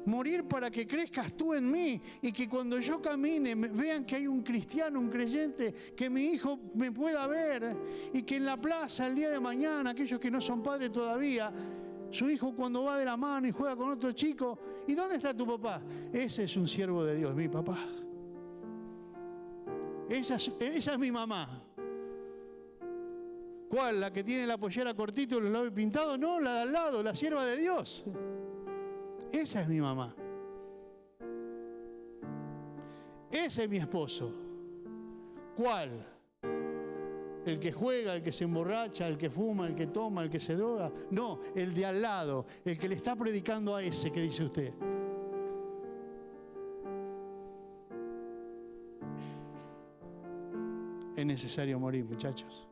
morir para que crezcas tú en mí y que cuando yo camine vean que hay un cristiano, un creyente, que mi hijo me pueda ver y que en la plaza el día de mañana, aquellos que no son padres todavía, su hijo cuando va de la mano y juega con otro chico: ¿y dónde está tu papá? Ese es un siervo de Dios, mi papá. Esa es mi mamá. ¿Cuál? ¿La que tiene la pollera cortita y los labios pintados? No, la de al lado, la sierva de Dios. Esa es mi mamá. Ese es mi esposo. ¿Cuál? ¿El que juega, el que se emborracha, el que fuma, el que toma, el que se droga? No, el de al lado, el que le está predicando a ese que dice usted. Es necesario morir, muchachos.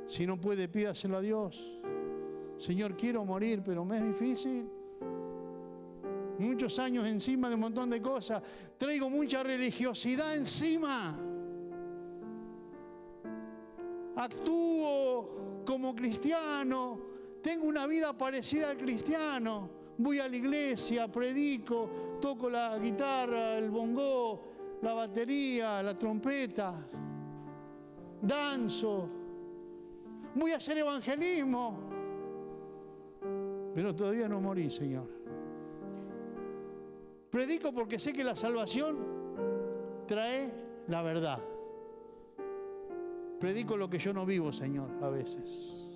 Si no puede, pídaselo a Dios. Señor, quiero morir, pero me es difícil. Muchos años encima de un montón de cosas. Traigo mucha religiosidad encima. Actúo como cristiano. Tengo una vida parecida al cristiano. Voy a la iglesia, predico, toco la guitarra, el bongó, la batería, la trompeta. Danzo. Voy a hacer evangelismo. Pero todavía no morí, Señor. Predico porque sé que la salvación trae la verdad. Predico lo que yo no vivo, Señor, a veces.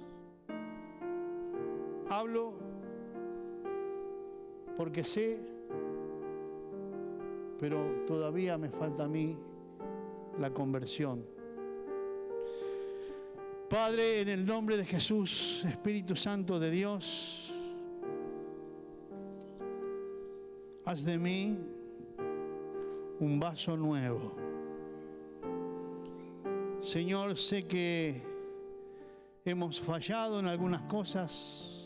Hablo porque sé, pero todavía me falta a mí la conversión. Padre, en el nombre de Jesús, Espíritu Santo de Dios, haz de mí un vaso nuevo. Señor, sé que hemos fallado en algunas cosas.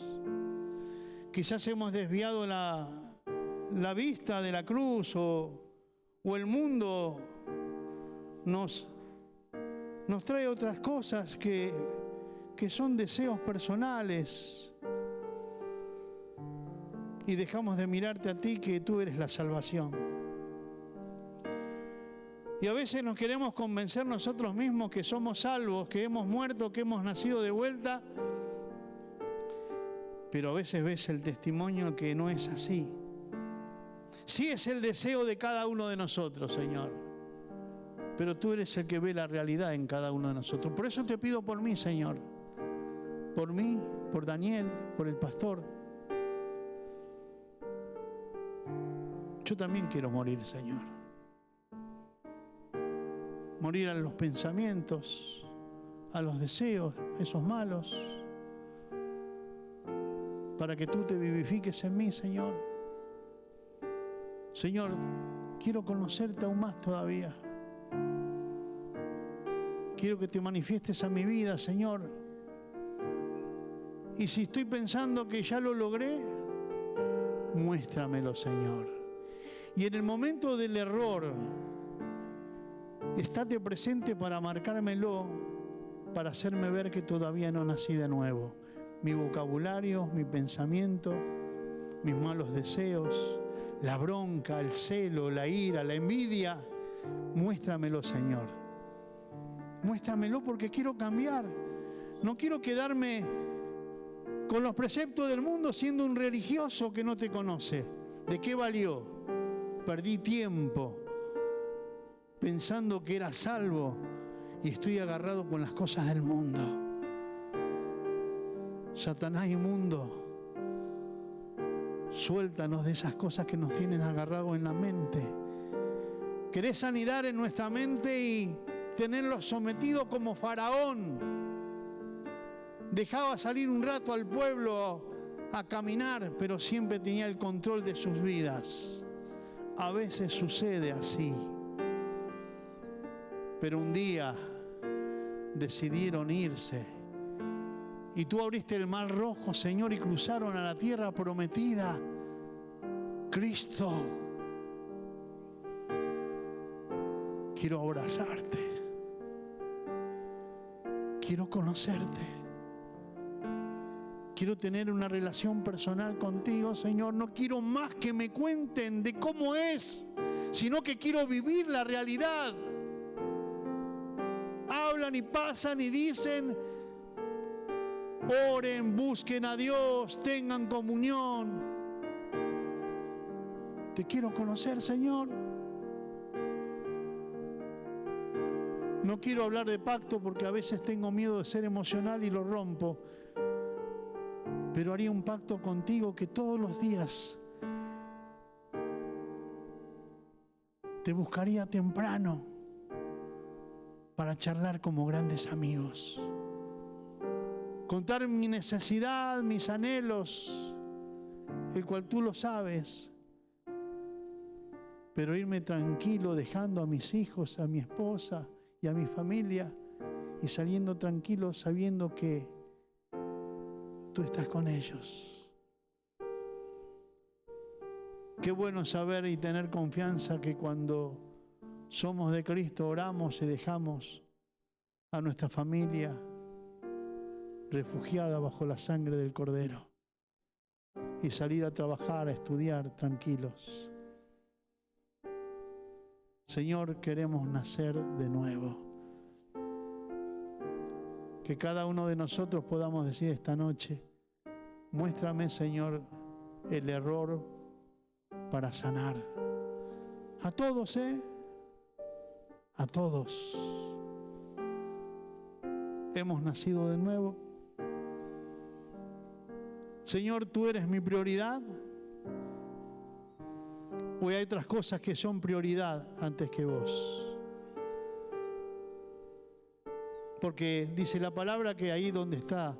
Quizás hemos desviado la vista de la cruz o el mundo nos trae otras cosas que son deseos personales y dejamos de mirarte a ti, que tú eres la salvación. Y a veces nos queremos convencer nosotros mismos que somos salvos, que hemos muerto, que hemos nacido de vuelta, pero a veces ves el testimonio que no es así. Sí es el deseo de cada uno de nosotros, Señor, pero tú eres el que ve la realidad en cada uno de nosotros. Por eso te pido por mí, Señor, por mí, por Daniel, por el pastor. Yo también quiero morir, Señor. Morir a los pensamientos, a los deseos, esos malos, para que tú te vivifiques en mí, Señor. Señor, quiero conocerte aún más todavía. Quiero que te manifiestes a mi vida, Señor. Y si estoy pensando que ya lo logré, muéstramelo, Señor. Y en el momento del error, estate presente para marcármelo, para hacerme ver que todavía no nací de nuevo. Mi vocabulario, mi pensamiento, mis malos deseos, la bronca, el celo, la ira, la envidia, muéstramelo, Señor. Muéstramelo porque quiero cambiar. No quiero quedarme con los preceptos del mundo siendo un religioso que no te conoce. ¿De qué valió? Perdí tiempo pensando que era salvo y estoy agarrado con las cosas del mundo. Satanás y mundo, suéltanos de esas cosas que nos tienen agarrados en la mente. ¿Querés sanidad en nuestra mente y tenerlos sometidos como Faraón? Dejaba salir un rato al pueblo a caminar, pero siempre tenía el control de sus vidas. A veces sucede así. Pero un día decidieron irse. Y tú abriste el mar rojo, Señor, y cruzaron a la tierra prometida. Cristo, quiero abrazarte. Quiero conocerte. Quiero tener una relación personal contigo, Señor. No quiero más que me cuenten de cómo es, sino que quiero vivir la realidad. Hablan y pasan y dicen, oren, busquen a Dios, tengan comunión. Te quiero conocer, Señor. No quiero hablar de pacto porque a veces tengo miedo de ser emocional y lo rompo. Pero haría un pacto contigo que todos los días te buscaría temprano para charlar como grandes amigos. Contar mi necesidad, mis anhelos, el cual tú lo sabes. Pero irme tranquilo dejando a mis hijos, a mi esposa y a mi familia y saliendo tranquilo sabiendo que tú estás con ellos. Qué bueno saber y tener confianza que cuando somos de Cristo oramos y dejamos a nuestra familia refugiada bajo la sangre del Cordero y salir a trabajar, a estudiar tranquilos. Señor, queremos nacer de nuevo. Que cada uno de nosotros podamos decir esta noche, muéstrame, Señor, el error para sanar. A todos, a todos. Hemos nacido de nuevo. Señor, ¿tú eres mi prioridad? ¿O hay otras cosas que son prioridad antes que vos? Porque dice la palabra que ahí donde está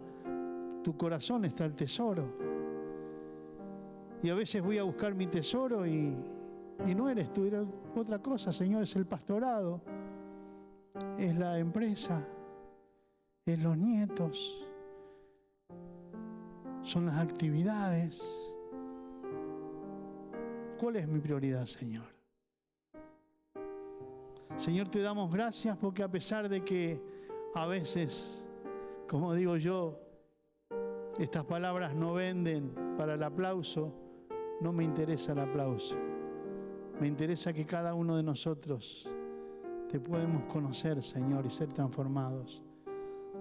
tu corazón está el tesoro. Y a veces voy a buscar mi tesoro y Y no eres tú, eres otra cosa, Señor, es el pastorado, es la empresa, es los nietos, son las actividades. ¿Cuál es mi prioridad, Señor? Señor, te damos gracias porque a pesar de que a veces, como digo yo, estas palabras no venden para el aplauso, no me interesa el aplauso. Me interesa que cada uno de nosotros te podemos conocer, Señor, y ser transformados.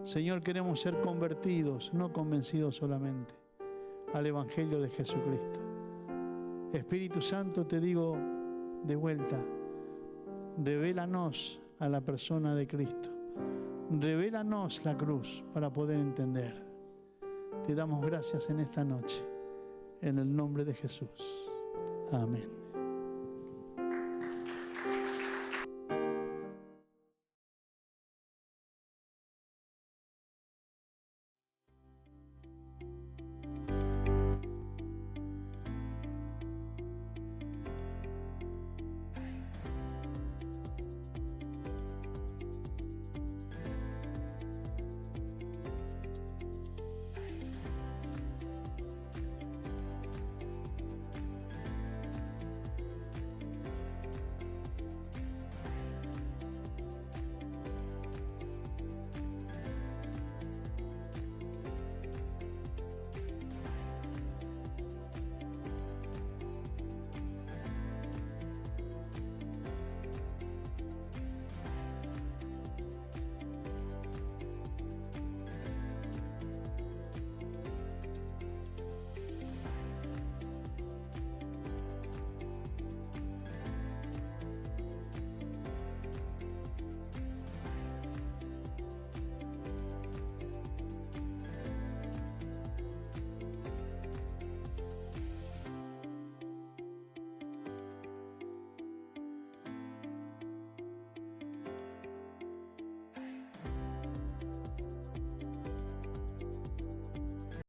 Señor, queremos ser convertidos, no convencidos solamente, al Evangelio de Jesucristo. Espíritu Santo, te digo de vuelta, revélanos a la persona de Cristo. Revélanos la cruz para poder entender. Te damos gracias en esta noche, en el nombre de Jesús. Amén.